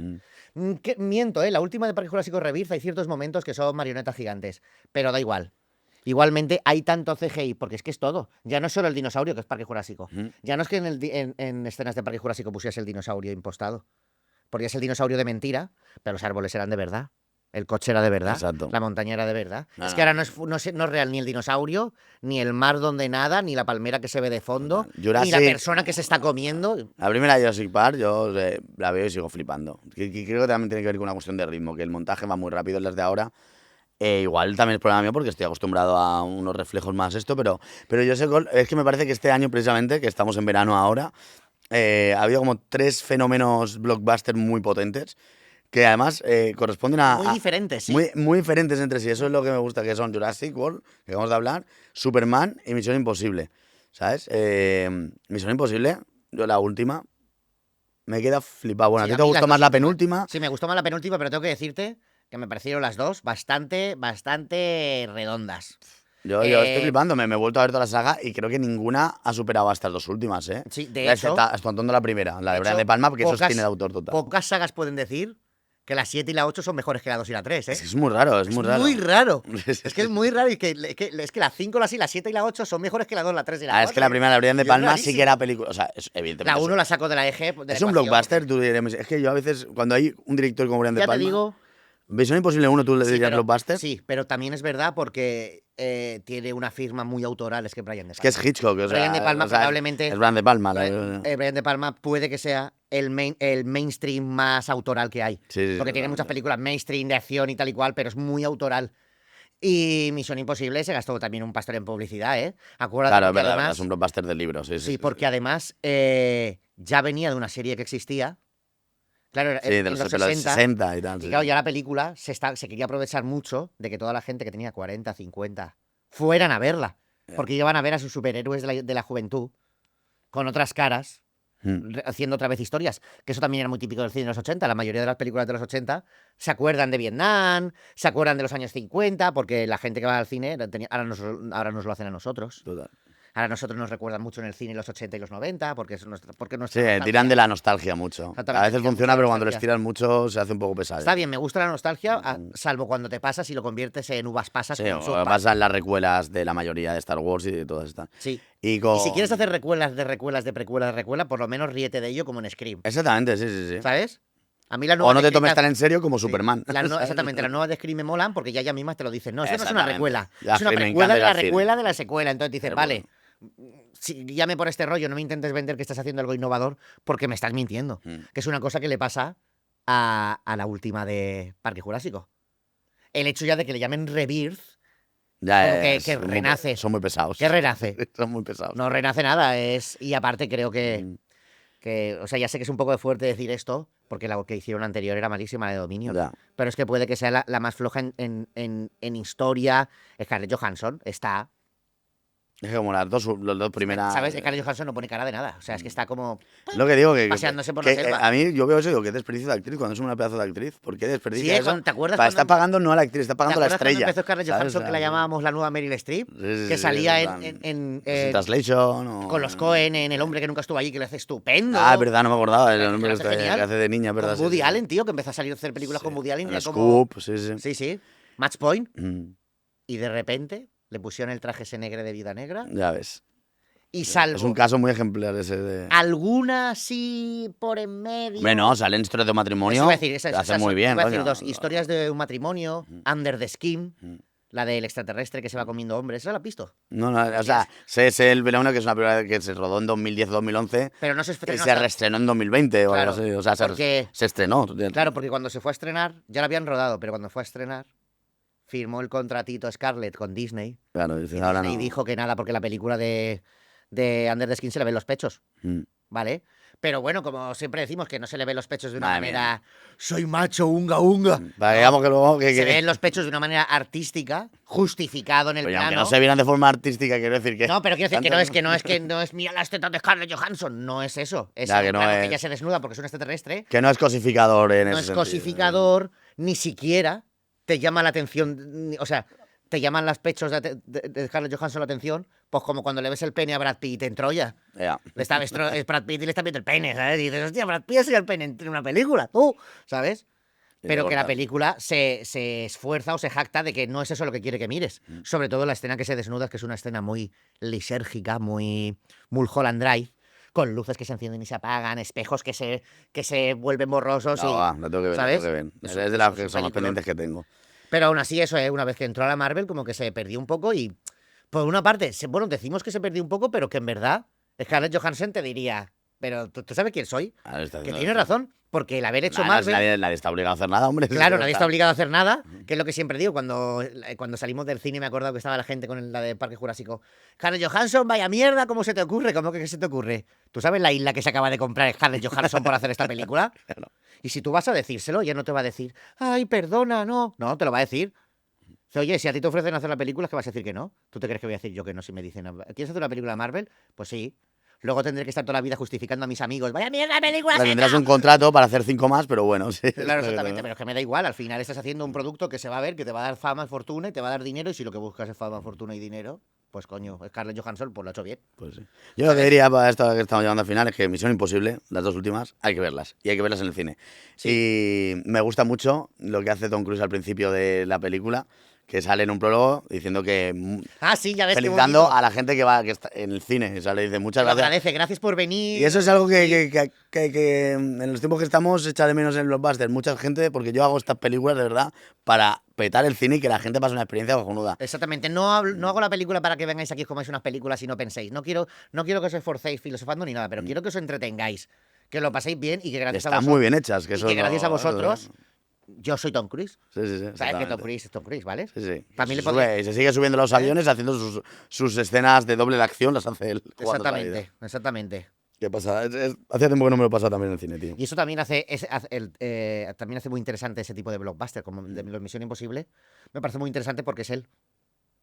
Miento, ¿eh? La última de Parque Jurásico Rebirth hay ciertos momentos que son marionetas gigantes, pero da igual. Igualmente hay tanto CGI, porque es que es todo. Ya no es solo el dinosaurio que es Parque Jurásico. Ya no es que en escenas de Parque Jurásico pusiese el dinosaurio impostado. Porque es el dinosaurio de mentira, pero los árboles eran de verdad. El coche era de verdad. Exacto. La montaña era de verdad. No, es no. que ahora no es real ni el dinosaurio, ni el mar donde nada, ni la palmera que se ve de fondo, ni la Jurassic- persona que se está comiendo. La primera Jurassic Park yo la veo y sigo flipando. Que creo que también tiene que ver con una cuestión de ritmo, que el montaje va muy rápido en las de ahora. Igual también es problema mío porque estoy acostumbrado a unos reflejos más esto, pero yo sé, es que me parece que este año precisamente, que estamos en verano ahora, ha habido como 3 fenómenos blockbuster muy potentes que además corresponden Muy diferentes, sí. muy diferentes entre sí. Eso es lo que me gusta, que son Jurassic World, que acabamos de hablar, Superman y Misión Imposible. ¿Sabes? Misión Imposible, yo la última, me queda flipado. Bueno, Sí, ¿a ti a te mí gustó las más dos la últimas. penúltima? Sí, me gustó más la penúltima, pero tengo que decirte que me parecieron las dos bastante redondas. Yo estoy flipando, me he vuelto a ver toda la saga y creo que ninguna ha superado a estas dos últimas, ¿eh? Sí, de hecho, Exceptuando la primera, la de Brian hecho, De Palma, porque eso pocas- tiene de autor total. Pocas sagas pueden decir que la 7 y la 8 son mejores que la 2 y la 3, ¿eh? Es que es muy raro, es muy raro. Muy raro. Es que es muy raro y es que la 5, la 6, la 7 y la 8 son mejores que la 2, la 3 y la 4. Es que la primera, la Brian De Y es Palma, sí rarísimo. que era película. O sea, evidentemente. La 1 la saco de la eje. De la Es un ecuación, blockbuster, tú dirías. Es que yo a veces, cuando hay un director como Brian De Ya Palma. te digo. Misión Imposible 1, tú le Sí, dirías pero, blockbuster. sí, pero también es verdad porque tiene una firma muy autoral, es que Brian De Palma. Es que es Hitchcock, o sea. Brian De Palma o sea, probablemente. Es Brian De Palma. Brian De Palma puede que sea el mainstream más autoral que hay. Sí, Porque tiene muchas películas mainstream de acción y tal y cual, pero es muy autoral. Y Misión Imposible se gastó también un pastel en publicidad, ¿eh? Acuérdate. Claro, es porque verdad, además, es un blockbuster de libros. sí, porque además ya venía de una serie que existía. Claro, Sí, de en los, los de los 60. 60 y tal. Y sí. claro, ya la película se quería aprovechar mucho de que toda la gente que tenía 40, 50 fueran a verla. Porque iban a ver a sus superhéroes de la juventud con otras caras, haciendo otra vez historias. Que eso también era muy típico del cine de los 80. La mayoría de las películas de los 80 se acuerdan de Vietnam, se acuerdan de los años 50, porque la gente que va al cine ahora nos lo hacen a nosotros. Total. Ahora nosotros nos recuerdan mucho en el cine los 80 y los 90, porque es Sí, nuestra tiran de la nostalgia mucho. Exactamente, A veces tiran funciona, mucho de pero la cuando les nostalgia. tiran mucho se hace un poco pesado. Está bien, me gusta la nostalgia, salvo cuando te pasas y lo conviertes en uvas pasas Sí, como en o South Park. pasan las recuelas de la mayoría de Star Wars y de todas estas. Sí. Y Y si quieres hacer recuelas de recuelas de precuela de recuela, por lo menos ríete de ello como en Scream, Exactamente, sí, sí, sí. ¿sabes? A mí las O nuevas no de te tomes Scream tan en serio como sí, Superman. exactamente, las nuevas de Scream me molan porque ya ellas mismas te lo dicen. No, esto no es una Exactamente. recuela, Ya, es una Scream me precuela encanta de ir la al cine. recuela de la secuela. Entonces dices, Pero vale, si llame por este rollo, no me intentes vender que estás haciendo algo innovador porque me estás mintiendo. Que es una cosa que le pasa a la última de Parque Jurásico. El hecho ya de que le llamen Rebirth, como que son renace. son muy pesados. ¿Qué renace? Son muy pesados. No renace nada, y aparte creo que, o sea, ya sé que es un poco de fuerte decir esto, porque la que hicieron anterior era malísima, la de Dominion. Ya. Pero es que puede que sea la más floja en historia. Scarlett Johansson está. Es que como las dos primeras. ¿Sabes? Scarlett Johansson no pone cara de nada. O sea, es que está como Lo que digo, paseándose por que, la selva. a mí yo veo eso y digo, qué desperdicio de actriz cuando es una pedazo de actriz. ¿Por qué desperdicia Sí, eso? ¿te acuerdas Está cuando- pagando no a la actriz, está ¿Te pagando a la acuerdas cuando estrella. empezó Scarlett ¿sabes? Johansson, O que sea, la llamábamos la nueva Meryl Streep? sí, sí, Que sí, salía en plan, en Translation o... con los Cohen, en El hombre que nunca estuvo allí, que lo hace estupendo. Ah, es verdad, no me acordaba. Que El nombre lo hace genial. que hace de niña, es verdad. Con Woody sí, sí. Allen, tío, que empezó a salir a hacer películas Sí. con Woody Allen. El Ya como... Scoop, sí, sí. Sí, sí. Match Point. Mm, Y de repente le pusieron el traje ese negro de Vida Negra. ya ves. Y salvo Es un caso muy ejemplar ese de... alguna así por en medio. Hombre, no, salen historias de Eso matrimonio. iba a decir, Lo hace muy bien, iba a decir coño. dos historias de un matrimonio, Under the Skin, Mm. la del extraterrestre que se va comiendo hombres. ¿Esa la has visto? No, no, o sea, sé el Verano, que es una película que se rodó en 2010-2011 Pero no se y estrenó se hasta- reestrenó en 2020 o algo Claro, así. O sea, porque- se estrenó. Claro, porque cuando se fue a estrenar, ya la habían rodado, pero cuando fue a estrenar, firmó el contratito Scarlett con Disney. Claro, Y dices, ahora Disney no. dijo que nada, porque la película de Under the Skin se le ven los pechos. Mm. ¿Vale? Pero bueno, como siempre decimos que no se le ven los pechos de una Madre manera soy macho, unga, unga. Para que No, digamos que luego... se ven los pechos de una manera artística, justificado en el Oye, plano. aunque no se vieran de forma artística, quiero decir que... No, pero quiero decir que tanto- no es mira las tetas de Scarlett Johansson, no es eso. Es Ya, un que no plano que es- ella se desnuda porque es un extraterrestre, Que no es cosificador en no ese es sentido. cosificador, ni siquiera te llama la atención, o sea, te llaman los pechos de Scarlett Johansson la atención, pues como cuando le ves el pene a Brad Pitt en Troya. Ya. Es Brad Pitt y le está viendo el pene, ¿sabes? Y dices, hostia, Brad Pitt es el pene en una película, tú, ¿sabes? Y te Pero que la cortas. película se esfuerza o se jacta de que no es eso lo que quiere que mires. Sobre todo la escena que se desnuda, que es una escena muy lisérgica, muy Mulholland Drive, con luces que se encienden y se apagan, espejos que se vuelven borrosos. No, y, va, lo tengo que ver, ¿sabes? lo tengo que ver. Eso- Es de las eso es que un son los peliculón. pendientes que tengo. Pero aún así, eso, una vez que entró a la Marvel, como que se perdió un poco y, por una parte, bueno, decimos que se perdió un poco, pero que en verdad Scarlett Johansson te diría, pero ¿tú sabes quién soy? Ahora está Que haciendo- tienes razón, porque el haber hecho Nadie, Marvel... nadie está obligado a hacer nada, hombre. Claro, nadie está obligado a hacer nada, que es lo que siempre digo. Cuando salimos del cine me acuerdo que estaba la gente con la de Parque Jurásico. Scarlett Johansson, vaya mierda, ¿cómo se te ocurre? ¿Cómo que qué se te ocurre? ¿Tú sabes la isla que se acaba de comprar Scarlett Johansson por hacer esta película? Claro. Y si tú vas a decírselo, ella no te va a decir, ay, perdona, no. No, te lo va a decir. Dice, oye, si a ti te ofrecen hacer la película, es que vas a decir que no. ¿Tú te crees que voy a decir yo que no si me dicen, ¿quieres hacer una película de Marvel? Pues sí. Luego tendré que estar toda la vida justificando a mis amigos, vaya mierda película. Claro, tendrás un contrato para hacer 5 más, pero bueno, sí. Claro, exactamente, pero es que me da igual. Al final estás haciendo un producto que se va a ver, que te va a dar fama, fortuna y te va a dar dinero. Y si lo que buscas es fama, fortuna y dinero, pues coño, Scarlett Johansson pues lo ha hecho bien. Pues sí. Yo lo que diría para esto que estamos llegando al final es que Misión Imposible, las dos últimas, hay que verlas. Y hay que verlas en el cine. Y me gusta mucho lo que hace Tom Cruise al principio de la película, que sale en un prólogo diciendo que... Ah, sí, ya ves. qué felicitando bonito. a la gente que está en el cine. O sea, le dice muchas Te lo gracias. agradece, gracias por venir. Y eso es algo que en los tiempos que estamos echa de menos en los blockbusters. Mucha gente, porque yo hago estas películas de verdad para petar el cine y que la gente pase una experiencia cojonuda. Exactamente, no hago la película para que vengáis aquí y comáis unas películas y no penséis. No quiero que os esforcéis filosofando ni nada, pero quiero que os entretengáis, que lo paséis bien y que gracias a Están vosotros. muy bien hechas. Que y eso que es lo- gracias a eso es lo- vosotros, yo soy Tom Cruise. Sí, sí, sí. Sabes que Tom exactamente. Cruise es Tom Cruise, ¿vale? Sí, sí. Para mí se le podría- sube y se sigue subiendo a los aviones haciendo sus escenas de doble de acción, las hace él. jugando toda la vida. Exactamente. ¿Qué pasa? Hacía tiempo que no me lo pasaba también en el cine, tío. Y eso también también hace muy interesante ese tipo de blockbuster, como de los Misión Imposible. Me parece muy interesante porque es él.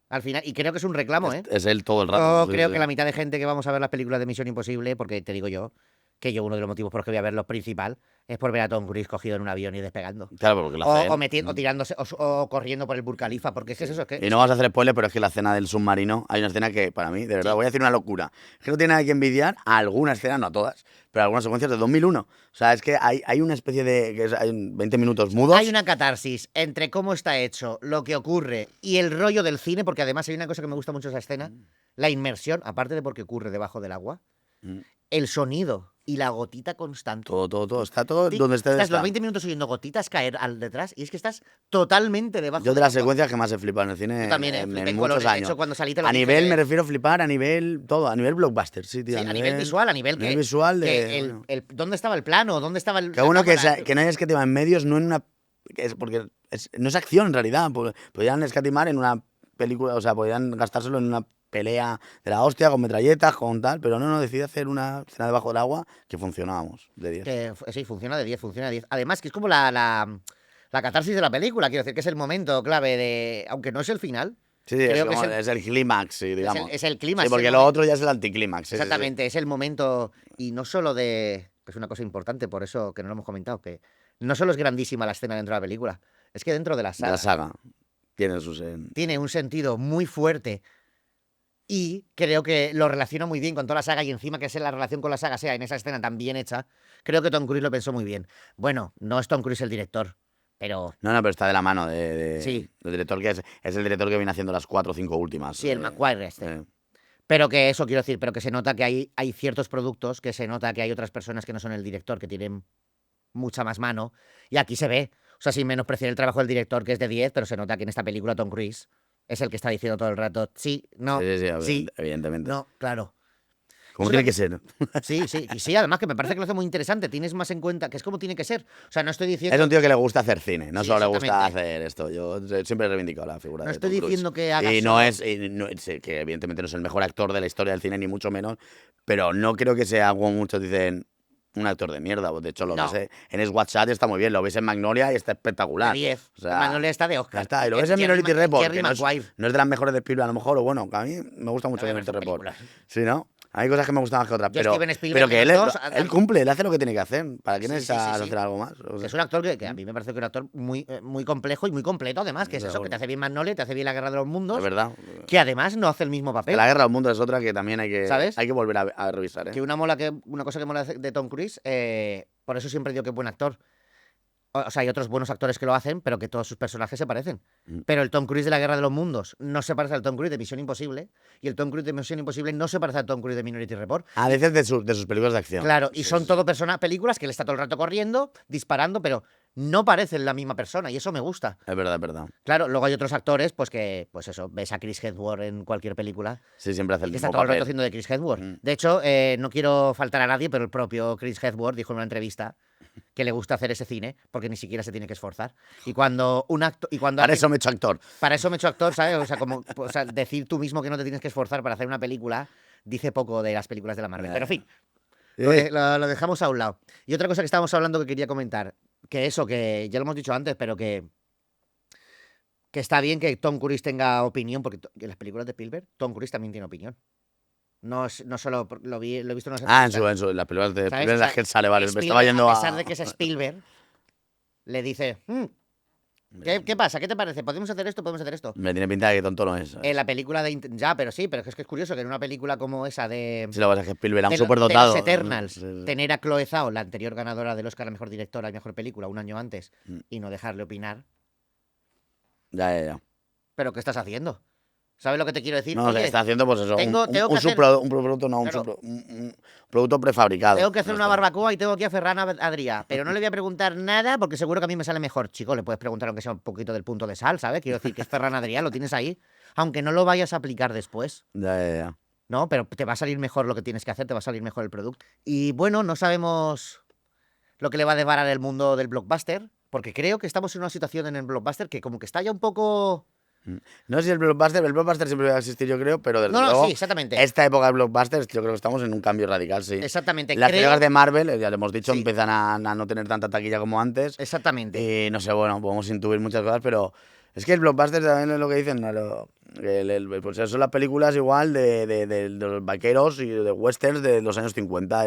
Al final, y creo que es un reclamo, ¿eh? Es él todo el rato. Yo sí, creo sí. que la mitad de gente que vamos a ver las películas de Misión Imposible, porque te digo yo, que yo uno de los motivos por los que voy a verlo principal es por ver a Tom Cruise cogido en un avión y despegando. Claro, porque la hace él. O tirándose, o corriendo por el Burj Khalifa, porque es que es eso, es que... Y no vas a hacer spoiler, pero es que la escena del submarino, hay una escena que para mí, de verdad, voy a decir una locura. Es que no tiene nada que envidiar a algunas escenas, no a todas, pero a algunas secuencias de 2001. O sea, es que hay una especie de... hay 20 minutos mudos. Hay una catarsis entre cómo está hecho, lo que ocurre y el rollo del cine, porque además hay una cosa que me gusta mucho de esa escena, la inmersión, aparte de porque ocurre debajo del agua, el sonido y la gotita constante. Todo. Está todo donde esté. Estás los 20 minutos oyendo gotitas caer al detrás y es que estás totalmente debajo. Yo de las secuencias que más he flipado en el cine también, en muchos años. De hecho, cuando salí te lo a dije, nivel, me refiero a flipar, a nivel todo, a nivel blockbuster, sí, tío. Sí, a nivel visual, a nivel que... visual ¿dónde estaba el plano? ¿Dónde estaba el...? Que bueno que no hayas que te va en medios, no en una... porque no es acción en realidad. Podrían escatimar en una película, o sea, podrían gastárselo en una pelea de la hostia, con metralletas, con tal, pero no, decide hacer una escena debajo del agua que funcionábamos de 10. Sí, funciona de 10, funciona de 10. Además, que es como la catarsis de la película, quiero decir, que es el momento clave de... Aunque no es el final. Sí, es el clímax, sí, digamos. Es el clímax. Sí, porque lo otro ya es el anticlímax. Exactamente, es el momento, y no solo de... que es una cosa importante, por eso que no lo hemos comentado, que no solo es grandísima la escena dentro de la película, es que dentro de la saga... La saga tiene un sentido muy fuerte. Y creo que lo relaciona muy bien con toda la saga y encima que la relación con la saga sea en esa escena tan bien hecha, creo que Tom Cruise lo pensó muy bien. Bueno, no es Tom Cruise el director, pero... No, pero está de la mano sí. del director que es el director que viene haciendo las 4 o 5 últimas. Sí, el McQuarrie este. Pero que eso quiero decir, pero que se nota que hay ciertos productos, que se nota que hay otras personas que no son el director, que tienen mucha más mano, y aquí se ve. O sea, sin menospreciar el trabajo del director, que es de 10, pero se nota que en esta película Tom Cruise es el que está diciendo todo el rato, sí, no, sí, evidentemente. No, claro. Como tiene que ser. Sí, y sí, además que me parece que lo hace muy interesante. Tienes más en cuenta que es como tiene que ser. O sea, no estoy diciendo... Es un tío que le gusta hacer cine, no solo le gusta hacer esto. Yo siempre he reivindicado la figura de Tom Cruise. No estoy diciendo que haga... Y que evidentemente no es el mejor actor de la historia del cine, ni mucho menos, pero no creo que sea, como muchos dicen, un actor de mierda. De hecho, lo ves en Swatchat está muy bien, lo ves en Magnolia y está espectacular. 10. O sea, Magnolia está de Oscar. Ya está, y lo ves en Minority Report, que no es de las mejores de Spielberg, a lo mejor, o bueno, que a mí me gusta mucho Minority Report. Sí, ¿no? Hay cosas que me gustan más que otras, pero que él cumple, él hace lo que tiene que hacer. ¿Para qué necesitas hacer algo más? O sea, es un actor que a mí me parece que es un actor muy complejo y muy completo, además, que es eso, que te hace bien Magnolia, te hace bien La Guerra de los Mundos. Es verdad. Que además no hace el mismo papel. La Guerra de los Mundos es otra que también hay que, ¿sabes? Hay que volver a revisar. ¿eh? Que una cosa que mola de Tom Cruise, por eso siempre digo que es buen actor. O sea, hay otros buenos actores que lo hacen, pero que todos sus personajes se parecen. Pero el Tom Cruise de La Guerra de los Mundos no se parece al Tom Cruise de Misión Imposible, y el Tom Cruise de Misión Imposible no se parece al Tom Cruise de Minority Report. A veces de sus películas de acción. Claro, y son todo películas que él está todo el rato corriendo, disparando, pero no parecen la misma persona, y eso me gusta. Es verdad, es verdad. Claro, luego hay otros actores, pues eso, ves a Chris Hemsworth en cualquier película. Sí, siempre hace el mismo está todo el rato papel. haciendo de Chris Hemsworth. De hecho, no quiero faltar a nadie, pero el propio Chris Hemsworth dijo en una entrevista que le gusta hacer ese cine porque ni siquiera se tiene que esforzar. Y cuando un acto para eso me he hecho actor. Para eso me he hecho actor, ¿sabes? O sea, decir tú mismo que no te tienes que esforzar para hacer una película dice poco de las películas de la Marvel. Pero en fin, lo dejamos a un lado. Y otra cosa que estábamos hablando que quería comentar, que eso, que ya lo hemos dicho antes, pero que está bien que Tom Cruise tenga opinión, porque en las películas de Spielberg, Tom Cruise también tiene opinión. No solo lo he visto en en las películas de Spielberg, las que sale, vale, me estaba yendo a pesar de que es Spielberg, le dice, ¿qué pasa? ¿Qué te parece? ¿Podemos hacer esto? ¿Podemos hacer esto? Me tiene pinta de que tonto no es. En la película de... Ya, pero sí, pero es que es curioso que en una película como esa de... Sí, lo que pasa es que Spielberg era un superdotado. De los Eternals, tener a Chloe Zhao, la anterior ganadora del Oscar a Mejor Directora y Mejor Película, un año antes, y no dejarle opinar. Ya. ¿Pero qué estás haciendo? ¿Sabes lo que te quiero decir? No, que está haciendo pues eso, un producto prefabricado. Tengo que hacer una barbacoa y tengo aquí a Ferran Adrià, pero no le voy a preguntar nada porque seguro que a mí me sale mejor. Chico, le puedes preguntar aunque sea un poquito del punto de sal, ¿sabes? Quiero decir que es Ferran Adrià, lo tienes ahí, aunque no lo vayas a aplicar después. Ya. No, pero te va a salir mejor lo que tienes que hacer, te va a salir mejor el producto. Y bueno, no sabemos lo que le va a deparar el mundo del blockbuster, porque creo que estamos en una situación en el blockbuster que como que está ya un poco... No sé si el blockbuster siempre va a existir, yo creo, pero desde luego, sí, exactamente. Esta época de blockbusters, yo creo que estamos en un cambio radical, sí. Exactamente. Las películas de Marvel, ya lo hemos dicho, empiezan a no tener tanta taquilla como antes. Exactamente. Y no sé, bueno, podemos intuir muchas cosas, pero es que el blockbuster también es lo que dicen, Pues eso son las películas igual de los vaqueros y de westerns de los años 50.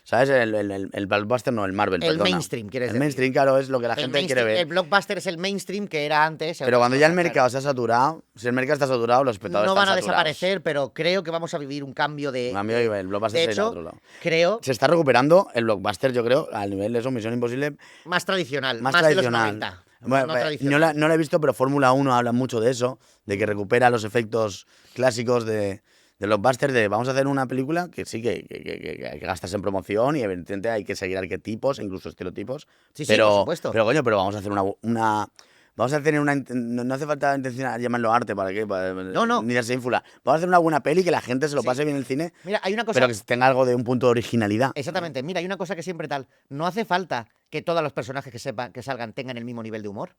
¿Sabes? El blockbuster, no, el Marvel, El perdona. mainstream, quieres El decir. mainstream, claro, es lo que la gente quiere ver. El blockbuster es el mainstream que era antes. Pero cuando ya el cosas, mercado se ha saturado, si el mercado está saturado, los espectadores no van a están saturados. desaparecer, pero creo que vamos a vivir un cambio de. Un cambio y el blockbuster de se irá a hecho, otro lado. creo Se está recuperando el blockbuster, yo creo, al nivel de eso, Misión Imposible, más tradicional, más más tradicional. de los 90. Bueno, no no tradicional. la he visto, pero Fórmula 1 habla mucho de eso, de que recupera los efectos clásicos de blockbuster, de vamos a hacer una película que sí, que hay que gastarse en promoción y evidentemente hay que seguir arquetipos, incluso estereotipos. Sí, pero, por supuesto. Pero coño, vamos a hacer vamos a hacer no hace falta intencionar llamarlo arte para qué, No. ni darse ínfula. Vamos a hacer una buena peli que la gente se lo pase bien en el cine, Mira, hay una cosa. pero que tenga algo de un punto de originalidad. Exactamente. Mira, hay una cosa que siempre tal. No hace falta que todos los personajes que salgan tengan el mismo nivel de humor.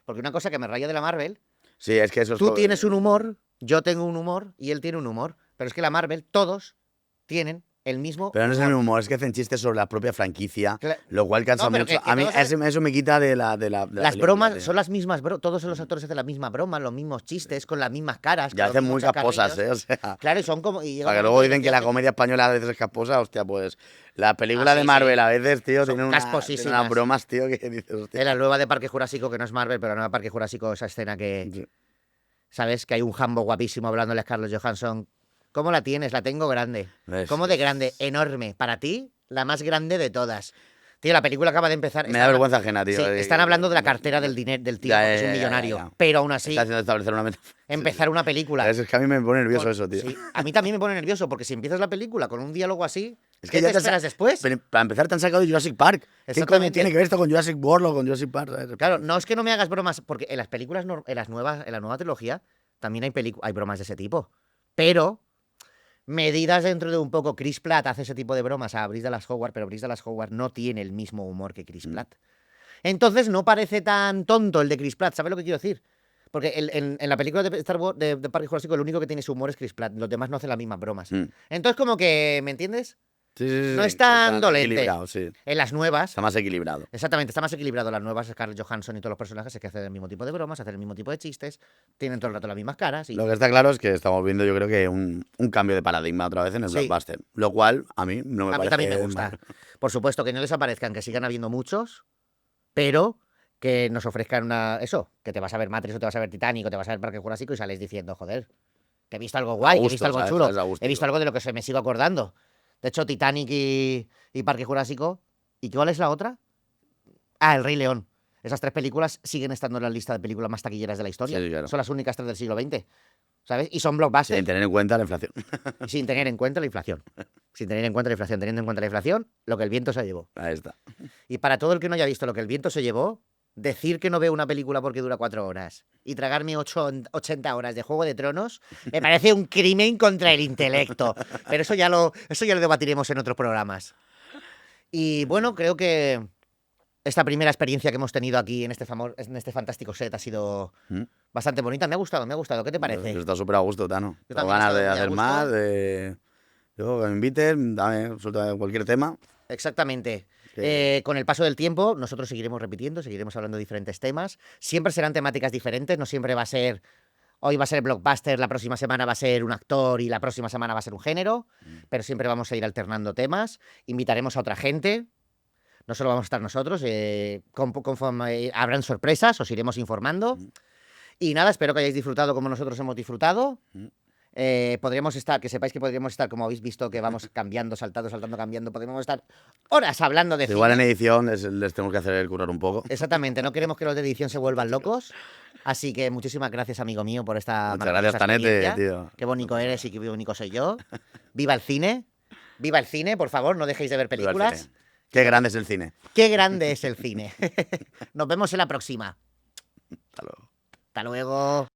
Porque una cosa que me raya de la Marvel. Sí, es que eso es Tú tienes un humor, yo tengo un humor y él tiene un humor. Pero es que la Marvel, todos tienen el mismo. Pero no es el mismo humor, es que hacen chistes sobre la propia franquicia, Cla- lo cual cansa No, pero mucho. que A mí todos eso me quita de la Las película, bromas tío. son las mismas, todos los actores hacen la misma broma, los mismos chistes, con las mismas caras. Ya con los hacen muy mismos casposas, chascarrillos. O sea, Claro, y son como. Y llega para que un luego momento dicen que la decías comedia española a veces es casposa, hostia, pues la película Ah, de sí, Marvel sí. a veces, tío, Son tiene casposísimas. unas bromas, tío, que dices, hostia. En la nueva de Parque Jurásico, que no es Marvel, pero la nueva Parque Jurásico, esa escena que. Sí. ¿Sabes? Que hay un Hambo guapísimo hablándole a Scarlett Johansson. ¿Cómo la tienes? La tengo grande. ¿Ves? ¿Cómo de grande? Enorme. Para ti, la más grande de todas. Tío, la película acaba de empezar. Me da vergüenza ajena, tío. Sí, están hablando de la cartera del dinero del tío, Ya, porque es ya, un ya, millonario. ya. Pero aún así, Está haciendo establecer una meta. empezar una película. Es que a mí me pone nervioso con- eso, tío. Sí, a mí también me pone nervioso, porque si empiezas la película con un diálogo así, Es ¿qué que ya te te esperas después? Pero para empezar, te han sacado de Jurassic Park. ¿Qué coño Exactamente. tiene que ver esto con Jurassic World o con Jurassic Park? ¿Sabes? Claro, no es que no me hagas bromas, porque en las películas, en la nueva trilogía, también hay bromas de ese tipo. Pero, medidas dentro de un poco. Chris Pratt hace ese tipo de bromas a Bryce Dallas Howard, pero Bryce Dallas Howard no tiene el mismo humor que Chris Pratt. Entonces no parece tan tonto el de Chris Pratt, ¿sabes lo que quiero decir? Porque en la película de Star Wars, de Parque Jurásico, el único que tiene su humor es Chris Pratt, los demás no hacen las mismas bromas. Entonces como que, ¿me entiendes? Sí, sí, sí. No es tan Está dolente. equilibrado, sí. En las nuevas, Está más equilibrado. exactamente, está más equilibrado. Las nuevas, Scarlett Johansson y todos los personajes es que hacen el mismo tipo de bromas, hacen el mismo tipo de chistes, tienen todo el rato las mismas caras. Y... Lo que está claro es que estamos viendo, yo creo que un cambio de paradigma otra vez en el Sí. blockbuster. Lo cual a mí no me A mí parece también me gusta. mal. Por supuesto, que no desaparezcan, que sigan habiendo muchos, pero que nos ofrezcan eso, que te vas a ver Matrix o te vas a ver Titanic o te vas a ver Parque Jurásico y sales diciendo, joder, que he visto algo guay, que he visto algo ¿sabes? chulo, ¿Sabes? A gusto, he visto digo. algo de lo que se me sigo acordando. De hecho, Titanic y Parque Jurásico. ¿Y cuál es la otra? Ah, El Rey León. Esas tres películas siguen estando en la lista de películas más taquilleras de la historia. Sí, claro. Son las únicas tres del siglo XX. ¿Sabes? Y son blockbusters. Sin tener en cuenta la inflación. Sin tener en cuenta la inflación. Sin tener en cuenta la inflación. Teniendo en cuenta la inflación, lo que el viento se llevó. Ahí está. Y para todo el que no haya visto lo que el viento se llevó, decir que no veo una película porque dura 4 horas y tragarme 80 horas de Juego de Tronos me parece un crimen contra el intelecto. Pero eso ya lo debatiremos en otros programas. Y bueno, creo que esta primera experiencia que hemos tenido aquí en este fantástico set ha sido bastante bonita. Me ha gustado, me ha gustado. ¿Qué te parece? Yo estoy súper a gusto, Tano. Yo Tengo también he ganas de estado muy a hacer gusto. más, Yo, que me inviten, dame absolutamente cualquier tema. Exactamente. Que- Con el paso del tiempo, nosotros seguiremos repitiendo, seguiremos hablando de diferentes temas. Siempre serán temáticas diferentes, no siempre va a ser. Hoy va a ser blockbuster, la próxima semana va a ser un actor y la próxima semana va a ser un género, pero siempre vamos a ir alternando temas. Invitaremos a otra gente, no solo vamos a estar nosotros, conforme habrán sorpresas, os iremos informando. Y nada, espero que hayáis disfrutado como nosotros hemos disfrutado. Podríamos estar, que sepáis que podríamos estar, como habéis visto, que vamos cambiando, saltando, cambiando, podríamos estar horas hablando de Igual en cine. edición les tenemos que hacer currar un poco. Exactamente, no queremos que los de edición se vuelvan locos. Así que muchísimas gracias, amigo mío, por esta Muchas maravillosa gracias, Tanete, experiencia. tío. Qué bonito eres y qué bonito soy yo. ¡Viva el cine! ¡Viva el cine! Por favor, no dejéis de ver Viva el películas. cine. Qué grande es el cine. ¡Qué grande es el cine! Nos vemos en la próxima. Hasta luego. Hasta luego.